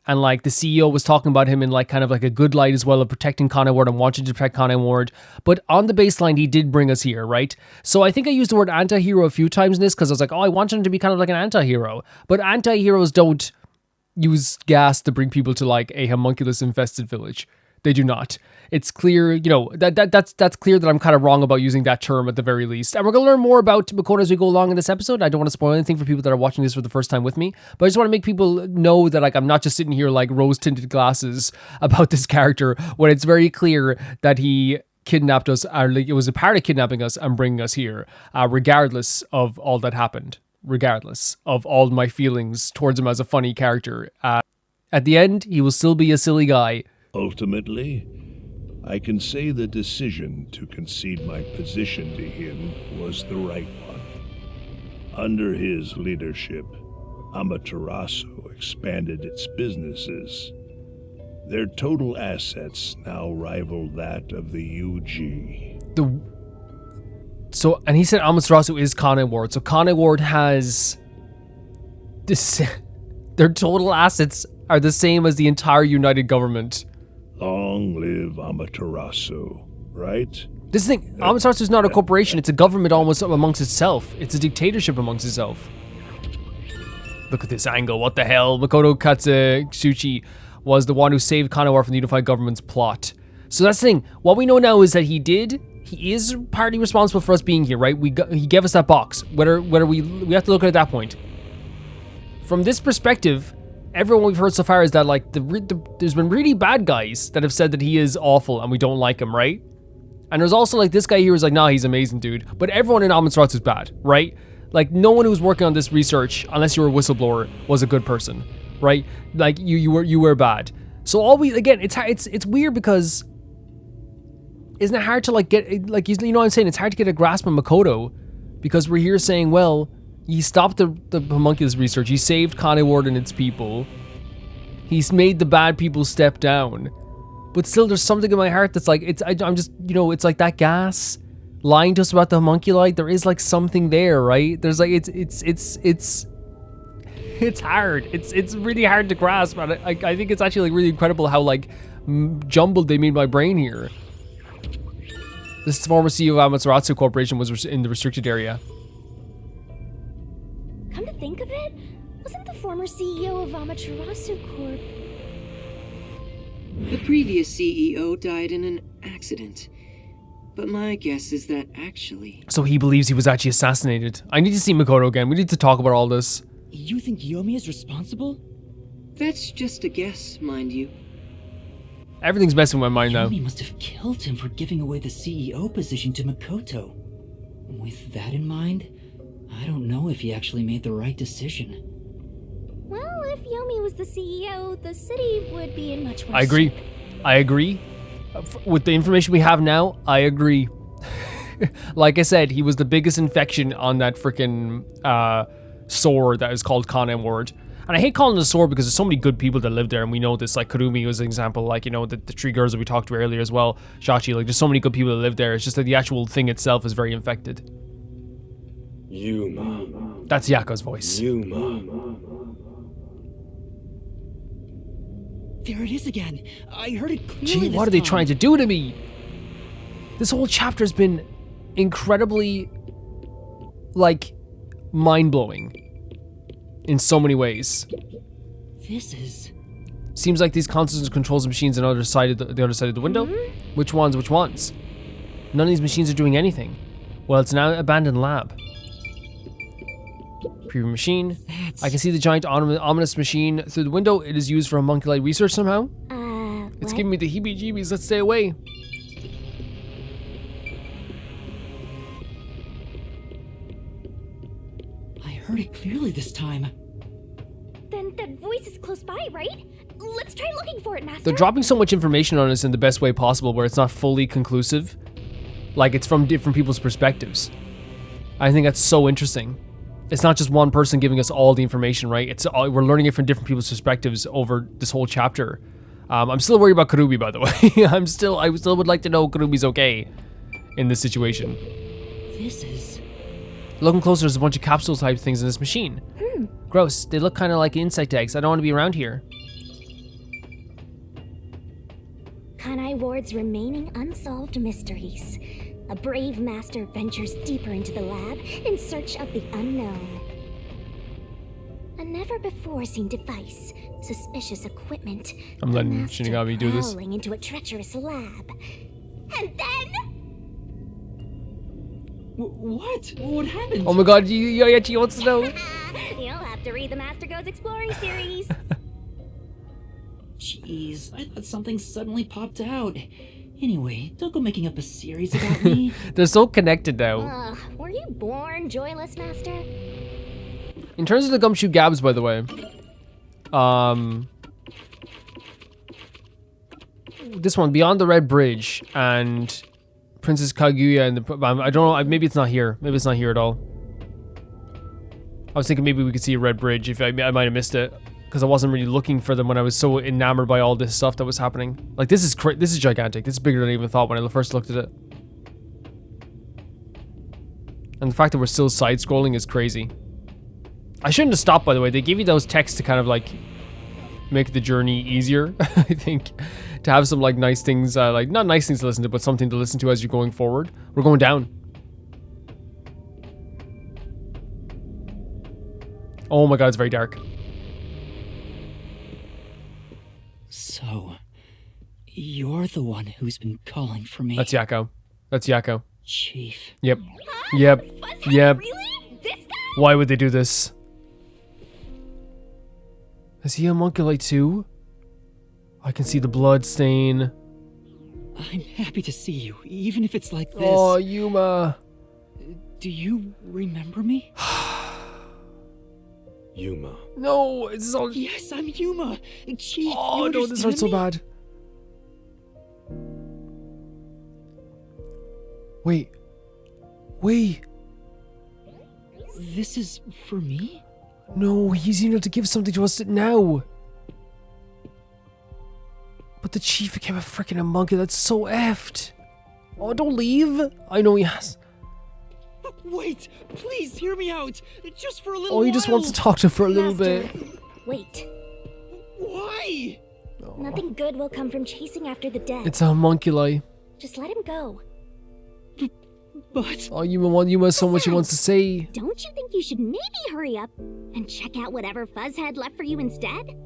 And like the CEO was talking about him in like kind of like a good light as well of protecting Kanai Ward and wanting to protect Kanai Ward. But on the baseline, he did bring us here, right? So I think I used the word anti-hero a few times in this because I was like, oh, I want him to be kind of like an anti-hero. But anti-heroes don't use gas to bring people to like a homunculus infested village. They do not. It's clear, you know, that's clear that I'm kind of wrong about using that term at the very least. And we're going to learn more about Makoto as we go along in this episode. I don't want to spoil anything for people that are watching this for the first time with me, but I just want to make people know that like I'm not just sitting here like rose-tinted glasses about this character when it's very clear that he kidnapped us, or like it was a part of kidnapping us and bringing us here, regardless of all that happened, regardless of all my feelings towards him as a funny character. At the end, he will still be a silly guy. Ultimately, I can say the decision to concede my position to him was the right one. Under his leadership, Amaterasu expanded its businesses. Their total assets now rival that of the UG. And he said Amaterasu is Kanai Ward. So Kanai Ward has this. Their total assets are the same as the entire United Government. Long live Amaterasu, right? This thing, Amaterasu is not a corporation. It's a government almost amongst itself. It's a dictatorship amongst itself. Look at this angle. What the hell? Makoto Katsuchi was the one who saved Kanai Ward from the unified government's plot. So that's the thing. What we know now is that he is partly responsible for us being here, right? He gave us that box. Whether we have to look at it at that point. From this perspective, everyone we've heard so far is that like there's been really bad guys that have said that he is awful and we don't like him, right? And there's also like this guy here is like, nah, he's amazing, dude. But everyone in Amaterasu is bad, right? Like no one who was working on this research, unless you were a whistleblower, was a good person, right? Like you were bad. So it's weird because isn't it hard to like get like, you know what I'm saying? It's hard to get a grasp on Makoto because we're here saying, well, he stopped the homunculus research. He saved Kanai Ward and its people. He's made the bad people step down. But still, there's something in my heart that's like, I'm just, you know, it's like that gas lying to us about the homunculi. There is like something there, right? There's like, it's hard. It's really hard to grasp. And I think it's actually like really incredible how like jumbled they made my brain here. This former CEO of Amaterasu Corporation was in the restricted area. Come to think of it, wasn't the former CEO of Amaterasu Corp... The previous CEO died in an accident. But my guess is that actually... So he believes he was actually assassinated. I need to see Makoto again. We need to talk about all this. You think Yomi is responsible? That's just a guess, mind you. Everything's messing with my mind now. Yomi must have killed him for giving away the CEO position to Makoto. With that in mind, I don't know if he actually made the right decision. Well, if Yomi was the CEO, the city would be in much worse I agree. shape. I agree. With the information we have now, I agree. Like I said, he was the biggest infection on that freaking sore that is called Kanem Ward. And I hate calling it a sore because there's so many good people that live there, and we know this. Like Kurumi was an example, like, you know, the three girls that we talked to earlier as well. Shachi, like, there's so many good people that live there. It's just that the actual thing itself is very infected. Yuma. That's Yakou's voice. Yuma. There it is again. I heard it clearly. Gee, this what are they time. trying to do to me? This whole chapter's been incredibly, like, mind-blowing in so many ways. This is... Seems like these consoles controls the machines on the other side of the window. Which ones? Which ones? None of these machines are doing anything. Well, it's an abandoned lab. Preview machine. I can see the giant ominous machine through the window. It is used for homunculi research somehow. It's What? giving me the heebie-jeebies. Let's stay away. I heard it clearly this time. Then that voice is close by, right? Let's try looking for it, Master. They're dropping so much information on us in the best way possible where it's not fully conclusive. Like, it's from different people's perspectives. I think that's so interesting. It's not just one person giving us all the information, right? It's all, we're learning it from different people's perspectives over this whole chapter. I'm still worried about Kurumi, by the way. I still would like to know Kurumi's okay in this situation. This is... Looking closer, there's a bunch of capsule type things in this machine. Gross. They look kind of like insect eggs. I don't want to be around here. Kanai Ward's remaining unsolved mysteries. A brave master ventures deeper into the lab in search of the unknown. A never-before-seen device, suspicious equipment. I'm a letting master Shinigami do this. prowling into a treacherous lab. And then... What? What happened? Oh my god, Yoichi wants to know. You'll have to read the Master Goes Exploring series. Jeez, I thought something suddenly popped out. Anyway, don't go making up a series about me. They're so connected now. Ugh, were you born joyless, Master? In terms of the gumshoe gabs, by the way, this one, Beyond the Red Bridge and Princess Kaguya and the, I don't know, maybe it's not here. Maybe it's not here at all. I was thinking maybe we could see a red bridge. If I might have missed it because I wasn't really looking for them when I was so enamored by all this stuff that was happening. Like, this is gigantic. This is bigger than I even thought when I first looked at it. And the fact that we're still side-scrolling is crazy. I shouldn't have stopped, by the way. They give you those texts to kind of, like, make the journey easier, I think. To have some, like, nice things, like, not nice things to listen to, but something to listen to as you're going forward. We're going down. Oh my god, it's very dark. So, you're the one who's been calling for me. That's Yakou. That's Yakou. Chief. Yep. Yep. Yep. Really? This guy? Why would they do this? Is he a homunculi too? I can see the blood stain. I'm happy to see you, even if it's like this. Oh, Yuma. Do you remember me? Yuma. No, it's all... Yes, I'm Yuma. Chief, Oh you no, this hurts so understand bad. Wait. Wait. me? This is for me? No, he's enough to give something to us now. But the chief became a freaking homunculus. That's so effed. Oh, don't leave. I know he has. Wait, please hear me out. Just for a little Oh, he just wants to talk to her for a little Master, bit. wait. Why? Nothing good will come from chasing after the dead. It's a homunculi. Just let him go. But Oh, Yuma has so much he wants to say. Don't you think you should maybe hurry up and check out whatever Fuzz had left for you instead?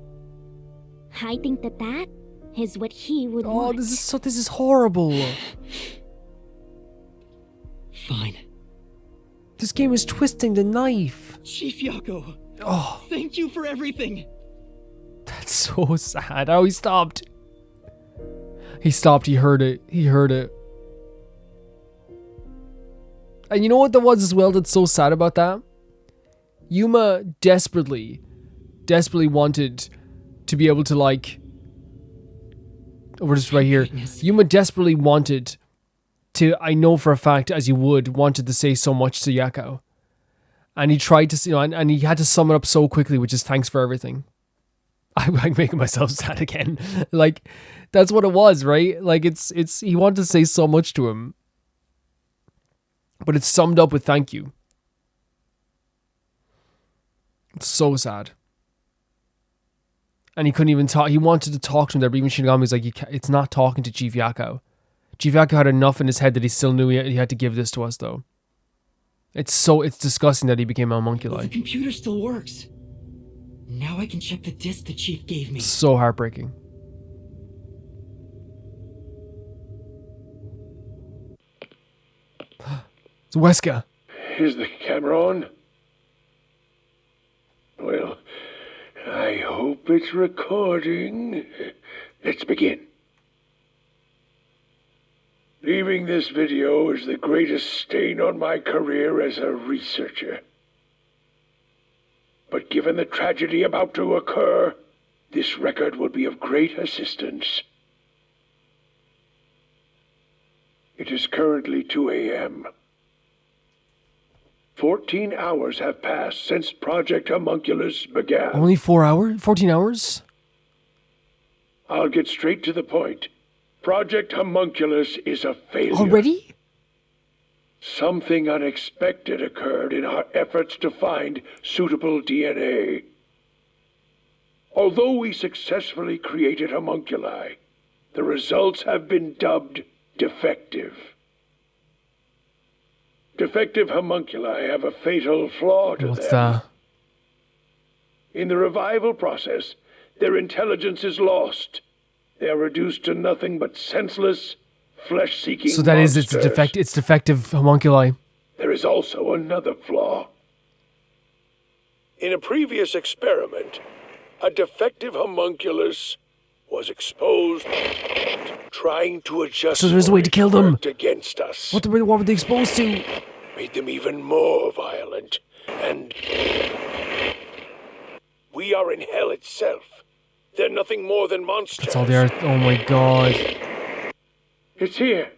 I think that is what he would Oh, want. this is horrible. fine. This game is twisting the knife. Chief Yakou, Oh, thank you for everything. that's so sad. Oh, he stopped. He stopped. He heard it. He heard it. And you know what there was as well that's so sad about that? Yuma desperately wanted to be able to, like... We're just right here. Goodness. Yuma desperately wanted to, I know for a fact, as you would, wanted to say so much to Yakou. And he tried to, and he had to sum it up so quickly, which is thanks for everything. I'm making myself sad again. Like, that's what it was, right? Like, it's he wanted to say so much to him. But it's summed up with thank you. It's so sad. And he couldn't even talk. He wanted to talk to him there, but even Shinigami was like, it's not talking to Chief Yakou. Chief Yakou had enough in his head that he still knew he had to give this to us, though. It's disgusting that he became a The homunculi. computer still works. Now I can check the disc the chief gave me. So heartbreaking. It's Huesca. Is the camera on? Well, I hope it's recording. Let's begin. Leaving this video is the greatest stain on my career as a researcher. But given the tragedy about to occur, this record will be of great assistance. It is currently 2 a.m. 14 hours have passed since Project Homunculus began. Only 4 hours? 14 hours? I'll get straight to the point. Project Homunculus is a failure. Already? Something unexpected occurred in our efforts to find suitable DNA. Although we successfully created homunculi, the results have been dubbed defective. Defective homunculi have a fatal flaw to What's them. that? In the revival process, their intelligence is lost. They are reduced to nothing but senseless, flesh-seeking So that is, it's monsters. defective homunculi. There is also another flaw. In a previous experiment, a defective homunculus was exposed trying to adjust. So there's a way to kill them. worked against us. What were they exposed to? Made them even more violent, and we are in hell itself. They're nothing more than monsters. That's all they are. Oh my god. It's here.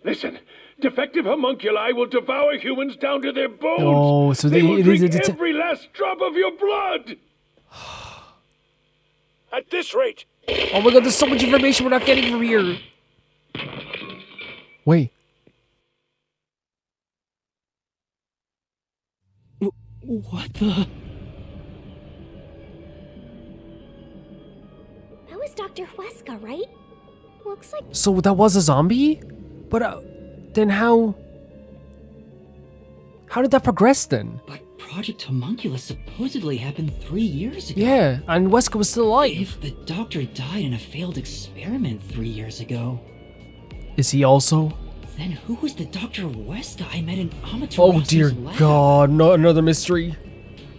Listen, defective homunculi will devour humans down to their bones. Oh, so they will it is- drink it's a- every last drop of your blood. At this rate, Oh my god, there's so much information we're not getting from here. Wait. What the? That was Dr. Huesca, right? Looks like So that was a zombie? But then how did that progress then? But Project Homunculus supposedly happened 3 years ago. Yeah, and Huesca was still alive. If the doctor died in a failed experiment 3 years ago, Is he also? then who was the Dr. Huesca I met in Amaterasu's Oh dear lab? god, no, another mystery.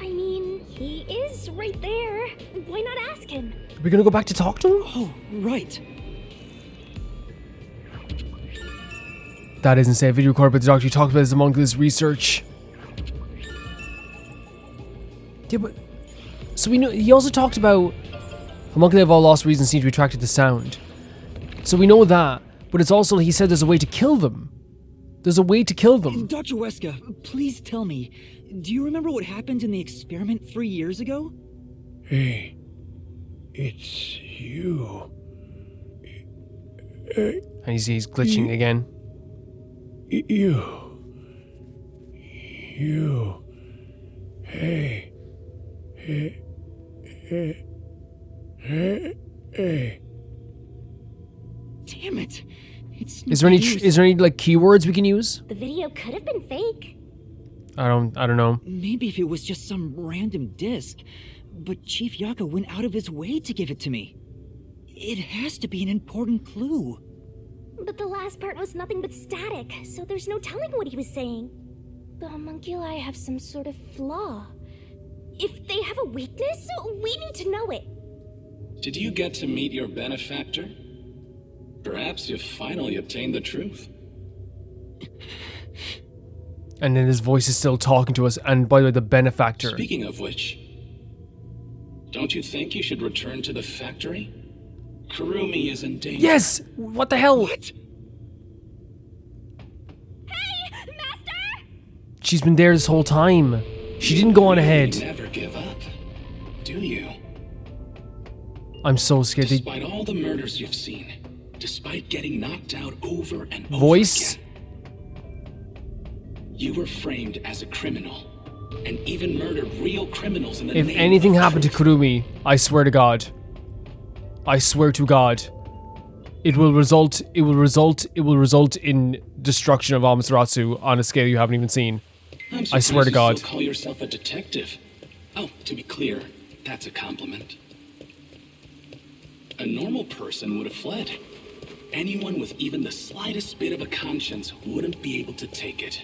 I mean, he is right there. Why not ask him? Are we gonna go back to talk to him? Oh, right. That isn't say a video recorded by the doctor. You talked about his homunculus research. Yeah, but so we know he also talked about homunculi of all lost reasons seem to be attracted to sound. So we know that, but it's also he said there's a way to kill them. There's a way to kill them. Dr. Huesca, please tell me, do you remember what happened in the experiment 3 years ago? Hey, it's you. And he's glitching again. You. Hey. Damn it! It's Is there any like keywords we can use? The video could have been fake. I don't know. Maybe if it was just some random disc, but Chief Yakou went out of his way to give it to me. It has to be an important clue. But the last part was nothing but static, so there's no telling what he was saying. The homunculi have some sort of flaw. If they have a weakness, we need to know it. Did you get to meet your benefactor? Perhaps you've finally obtained the truth. And then his voice is still talking to us. And by the way, the benefactor. Speaking of which, don't you think you should return to the factory? Kurumi is in danger. Yes! What the hell? What? Hey, Master! She's been there this whole time. She didn't go on ahead. You never give up, do you? I'm so scared. Despite all the murders you've seen, despite getting knocked out over and over Voice? again, you were framed as a criminal, and even murdered real criminals in the If name anything of happened to truth. Kurumi, I swear to God. I swear to God. It will result in destruction of Amaterasu on a scale you haven't even seen. I'm I swear to surprised God. you still call yourself a detective. Oh, to be clear, that's a compliment. A normal person would have fled. Anyone with even the slightest bit of a conscience wouldn't be able to take it.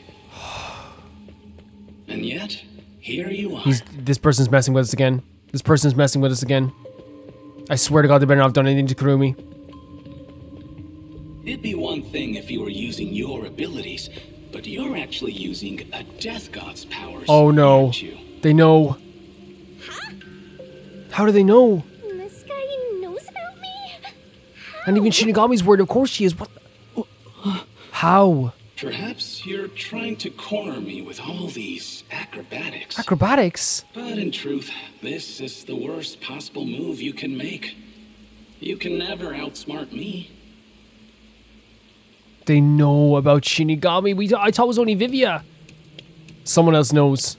And yet, here you are. This person's messing with us again. This person's messing with us again. I swear to God, they better not have done anything to Kurumi. It'd be one thing if you were using your abilities, but you're actually using a death god's powers. Oh no. Aren't you? They know. Huh? How do they know? This guy knows about me? And even Shinigami's worried, of course she is. What? How? Perhaps you're trying to corner me with all these acrobatics. Acrobatics? But in truth, this is the worst possible move you can make. You can never outsmart me. They know about Shinigami. I thought it was only Vivia. Someone else knows.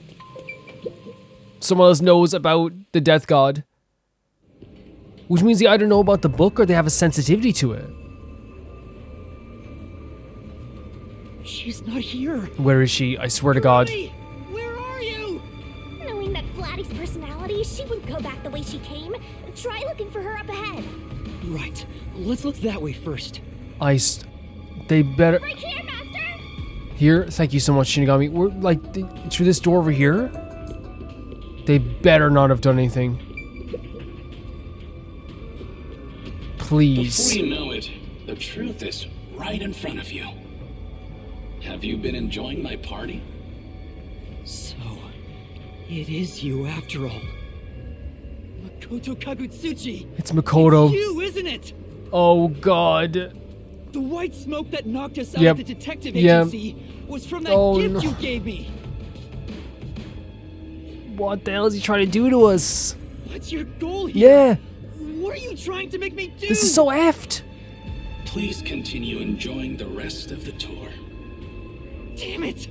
Someone else knows about the Death God. Which means they either know about the book or they have a sensitivity to it. She's not here. Where is she? I swear to God. Hey, where are you? Knowing that Vladdy's personality, she wouldn't go back the way she came. Try looking for her up ahead. Right. Let's look that way first. They better... Right here, Master! Here? Thank you so much, Shinigami. We're like, through this door over here? They better not have done anything. Please. Before you know it, the truth is right in front of you. Have you been enjoying my party? So, it is you after all. Makoto Kagutsuchi! It's Makoto. It's you, isn't it? Oh, God. The white smoke that knocked us out Yep. of the detective Yep. agency was from that Oh, gift no. you gave me. What the hell is he trying to do to us? What's your goal here? Yeah. What are you trying to make me do? This is so effed. Please continue enjoying the rest of the tour. Damn it!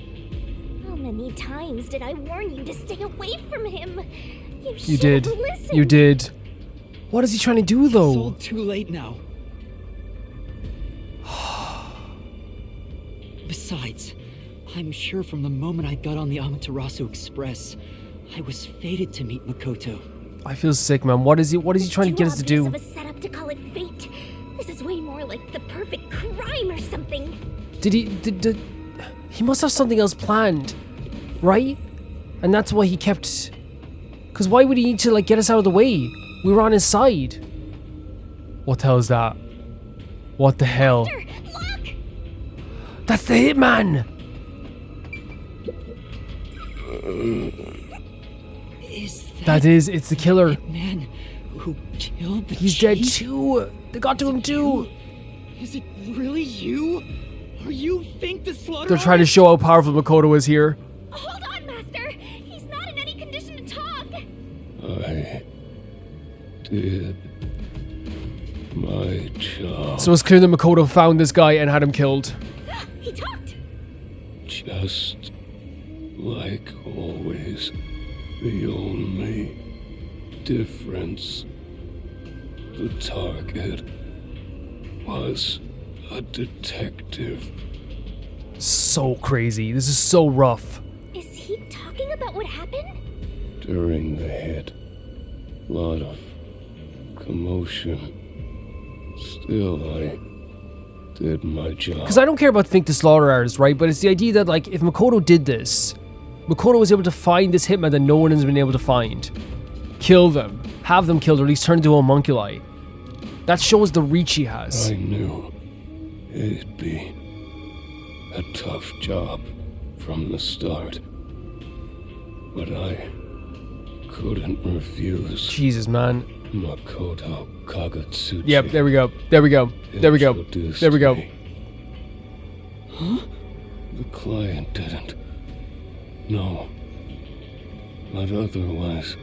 How many times did I warn you to stay away from him? You You should did. have listened. You did. What is he trying to do, It's though? all too late now. Besides, I'm sure from the moment I got on the Amaterasu Express, I was fated to meet Makoto. I feel sick, man. What is he trying to get us to do? Too obvious of a setup to call it fate. This is way more like the perfect crime or something. Did he must have something else planned, right? And that's why he kept... Because why would he need to, like, get us out of the way? We were on his side. What the hell is that? What the hell? Master, look! That's the hitman! Is It's the killer. man who killed the He's dead chief? too. They got to him too. Is it really you? Are you think the slaughter? They're trying to show how powerful Makoto is here. Hold on, Master! He's not in any condition to talk! did my job. So it's clear that Makoto found this guy and had him killed. He talked! Just like always, the only difference, the target was a detective. So crazy. This is so rough. Is he talking about what happened? During the hit, lot of commotion. Still, I did my job. Because I don't care about Think to Slaughter artists, right? But it's the idea that, like, if Makoto did this, Makoto was able to find this hitman that no one has been able to find. Kill them. Have them killed, or at least turn into a homunculi. That shows the reach he has. I knew it'd be a tough job from the start. But I couldn't refuse Jesus, man. Makoto Kagetsuchi. Yep, there we go. There we go. There we go. introduced There we go. me. The client didn't. No. But otherwise,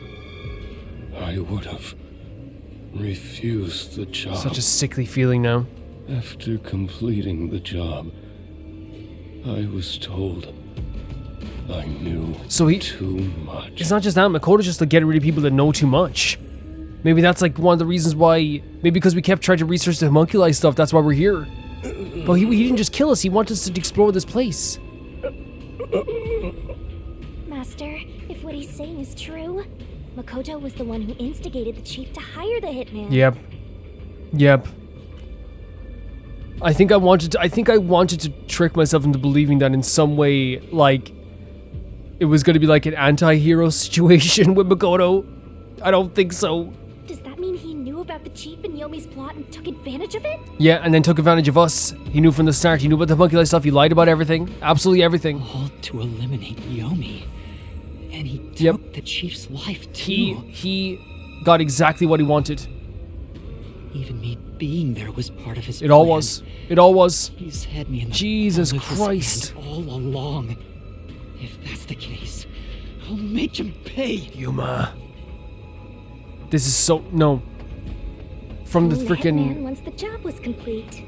I would have refused the job. Such a sickly feeling now. After completing the job, I was told I knew So he- too much. It's not just that. Makoto's just like getting rid of people that know too much. Maybe that's like one of the reasons why. Maybe because we kept trying to research the homunculi stuff, that's why we're here. But he didn't just kill us, he wanted us to explore this place. Master, if what he's saying is true, Makoto was the one who instigated the chief to hire the hitman. Yep. Yep. I think I wanted to trick myself into believing that in some way, like, it was going to be like an anti-hero situation with Makoto. I don't think so. Does that mean he knew about the chief and Yomi's plot and took advantage of it? Yeah, and then took advantage of us. He knew from the start. He knew about the homunculi stuff. He lied about everything. Absolutely everything. All to eliminate Yomi. And he took Yep. the chief's life too. He got exactly what he wanted. Even me being there was part of his It all plan. was. It all was. He's had me in the Jesus palm of his Christ. hand all along. If that's the case, I'll make him pay. Yuma. This is so... No. From the Only freaking... hitman once the job was complete.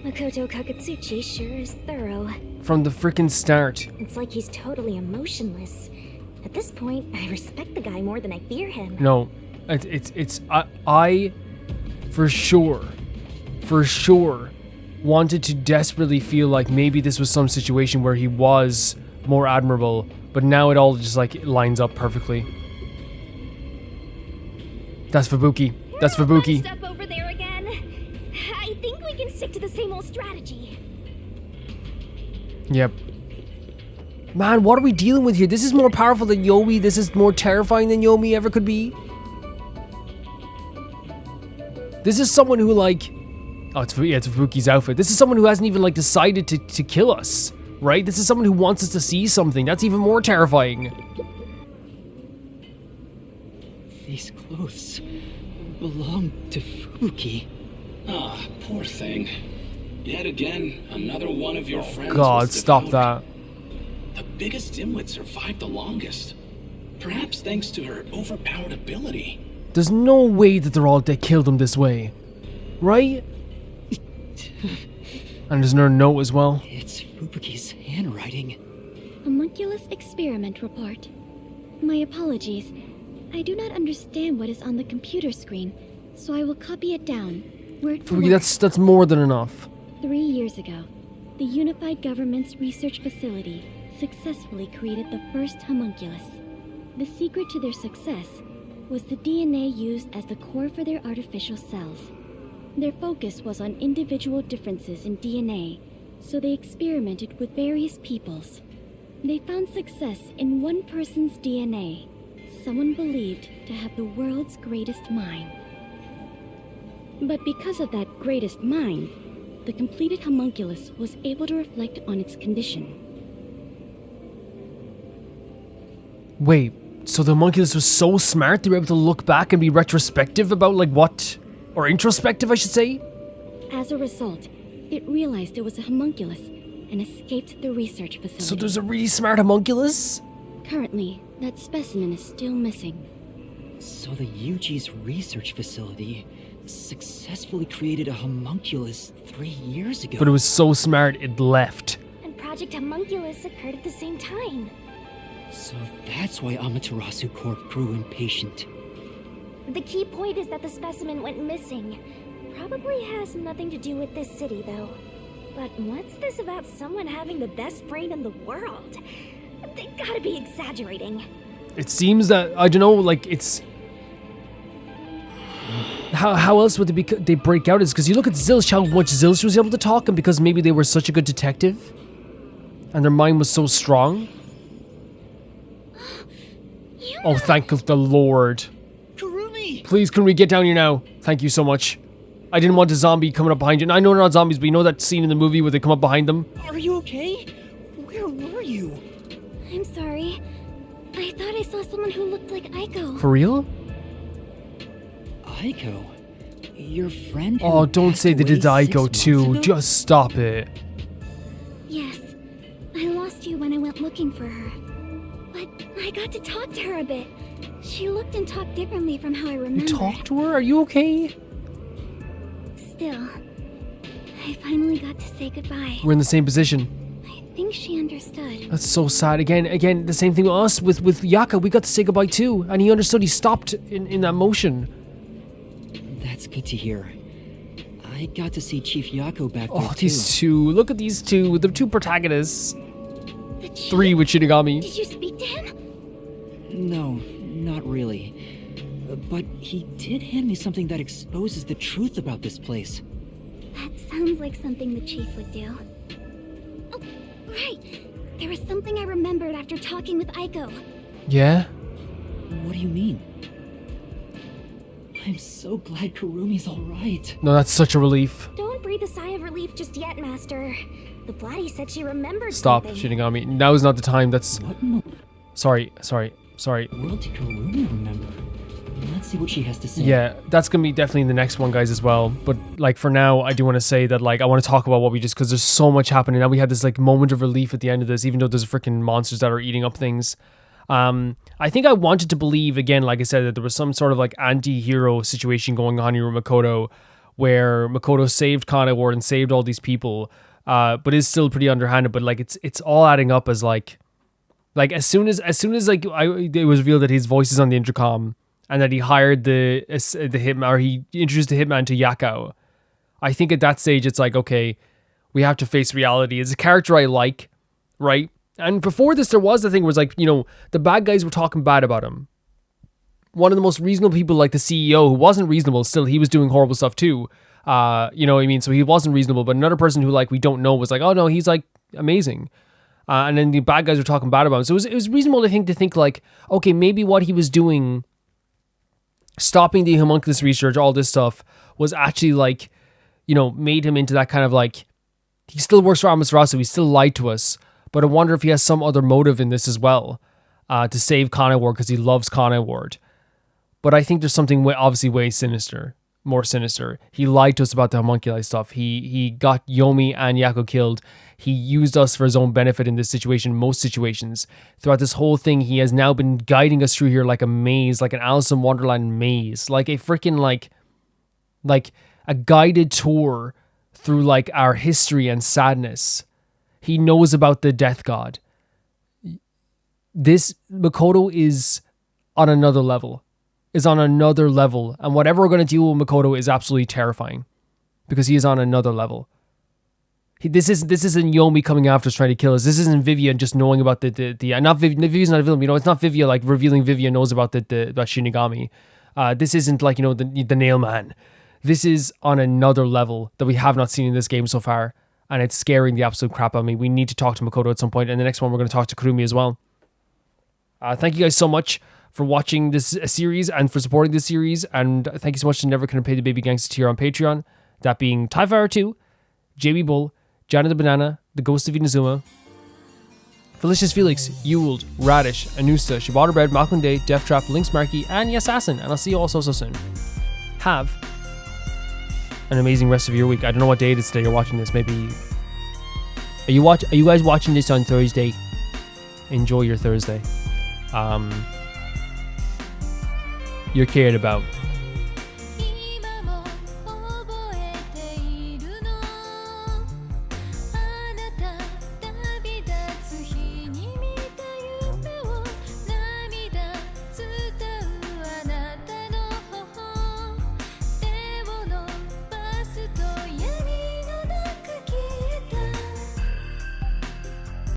Makoto Kagetsuchi sure is thorough. From the freaking start. It's like he's totally emotionless. At this point, I respect the guy more than I fear him. No. I for sure wanted to desperately feel like maybe this was some situation where he was more admirable, but now it all just like lines up perfectly. That's Fubuki. That's Fubuki. Bunched up over there again. I think we can stick to the same old strategy. Yep. Man, what are we dealing with here? This is more powerful than Yomi. This is more terrifying than Yomi ever could be. This is someone who like... Oh, it's Fubuki's outfit. This is someone who hasn't even like decided to kill us, right? This is someone who wants us to see something. That's even more terrifying. These clothes belong to Fubuki. Ah, poor thing. Yet again, another one of your friends. God, was stop devoured. that. The biggest dimwit survived the longest. Perhaps thanks to her overpowered ability. There's no way that they killed him this way, right? And there's another note as well. It's Fubuki's handwriting. Homunculus experiment report. My apologies. I do not understand what is on the computer screen, so I will copy it down, word for Fubuki, word. that's more than enough. 3 years ago, the Unified Government's research facility successfully created the first homunculus. The secret to their success was the DNA used as the core for their artificial cells. Their focus was on individual differences in DNA, so they experimented with various peoples. They found success in one person's DNA, someone believed to have the world's greatest mind. But because of that greatest mind, the completed homunculus was able to reflect on its condition. Wait, so the homunculus was so smart they were able to look back and be retrospective about like what? Or introspective, I should say? As a result, it realized it was a homunculus and escaped the research facility. So there's a really smart homunculus? Currently, that specimen is still missing. So the UG's research facility successfully created a homunculus 3 years ago. But it was so smart it left. And Project Homunculus occurred at the same time. So that's why Amaterasu Corp grew impatient. The key point is that the specimen went missing. Probably has nothing to do with this city, though. But what's this about someone having the best brain in the world? They gotta be exaggerating. It seems that, I don't know, like, it's... How else would they break out? Is because you look at Zilch, how much Zilch was able to talk, and because maybe they were such a good detective, and their mind was so strong. Oh, thank the Lord. Kurumi! Please, can we get down here now? Thank you so much. I didn't want a zombie coming up behind you. And I know they're not zombies, but you know that scene in the movie where they come up behind them? Are you okay? Where were you? I'm sorry. I thought I saw someone who looked like Aiko. For real? Aiko? Your friend who Oh, don't passed say they did away 6 Aiko months too. ago? Just stop it. Yes. I lost you when I went looking for her. But I got to talk to her a bit. She looked and talked differently from how I remember. You talked to her? Are you okay? Still, I finally got to say goodbye. We're in the same position. I think she understood. That's so sad. Again, the same thing with us, with Yakou. We got to say goodbye too. And he understood. He stopped in that motion. That's good to hear. I got to see Chief Yakou back there Oh, too. these two. Look at these two. The two protagonists. The chief? 3 with Shinigami. Did you speak to him? No, not really. But he did hand me something that exposes the truth about this place. That sounds like something the chief would do. Oh, right. There was something I remembered after talking with Aiko. Yeah? What do you mean? I'm so glad Kurumi's alright. No, that's such a relief. Don't breathe a sigh of relief just yet, Master. The Blatty said she remembered Stop, something. Shinigami. Now is not the time. That's... What in the Sorry. world did Kurumi remember? Let's see what she has to say. Yeah, that's gonna be definitely in the next one, guys, as well. But like for now, I do want to say that like I want to talk about what we just, because there's so much happening. Now we had this like moment of relief at the end of this, even though there's freaking monsters that are eating up things. I think I wanted to believe again, like I said, that there was some sort of like anti-hero situation going on here with Makoto, where Makoto saved Kaneward and saved all these people, but is still pretty underhanded. But like it's all adding up as like as soon as like it was revealed that his voice is on the intercom. And that he hired the hitman, or he introduced the hitman to Yakou. I think at that stage, it's like, okay, we have to face reality. It's a character I like, right? And before this, there was the thing where it's like, you know, the bad guys were talking bad about him. One of the most reasonable people, like the CEO, who wasn't reasonable, still, he was doing horrible stuff too. You know what I mean? So he wasn't reasonable, but another person who, like, we don't know was like, oh no, he's like amazing. And then the bad guys were talking bad about him. So it was reasonable to think like, okay, maybe what he was doing, stopping the homunculus research, all this stuff, was actually like, you know, made him into that kind of like, he still works for Amaterasu, he still lied to us, but I wonder if he has some other motive in this as well, to save Kaneward because he loves Kaneward. But I think there's something obviously way more sinister. He lied to us about the homunculi stuff. He got Yomi and Yakou killed. He used us for his own benefit in this situation, most situations. Throughout this whole thing, he has now been guiding us through here like a maze, like an Alice in Wonderland maze, like a freaking like a guided tour through like our history and sadness. He knows about the death god. This Makoto is on another level. And whatever we're going to deal with Makoto is absolutely terrifying because he is on another level. This isn't Yomi coming after us trying to kill us. This isn't Vivia just knowing about Vivia's not a villain. You know, it's not Vivia like revealing Vivia knows about about Shinigami. This isn't like, you know, the nail man. This is on another level that we have not seen in this game so far, and it's scaring the absolute crap out of me. We need to talk to Makoto at some point, and the next one we're going to talk to Kurumi as well. Thank you guys so much for watching this series and for supporting this series, and thank you so much to Never Can Pay the Baby Gangsta tier on Patreon. That being Tyfire 2, JB Bull, Johnny the Banana, The Ghost of Inazuma, Felicious Felix, Ewald, Radish, Anusta, Shibata Bread, Malcolm Day, Death Trap, Lynx Markey, and Yassassin, and I'll see you all so soon. Have an amazing rest of your week. I don't know what day it is today you're watching this. Maybe are you guys watching this on Thursday? Enjoy your Thursday. you're cared about.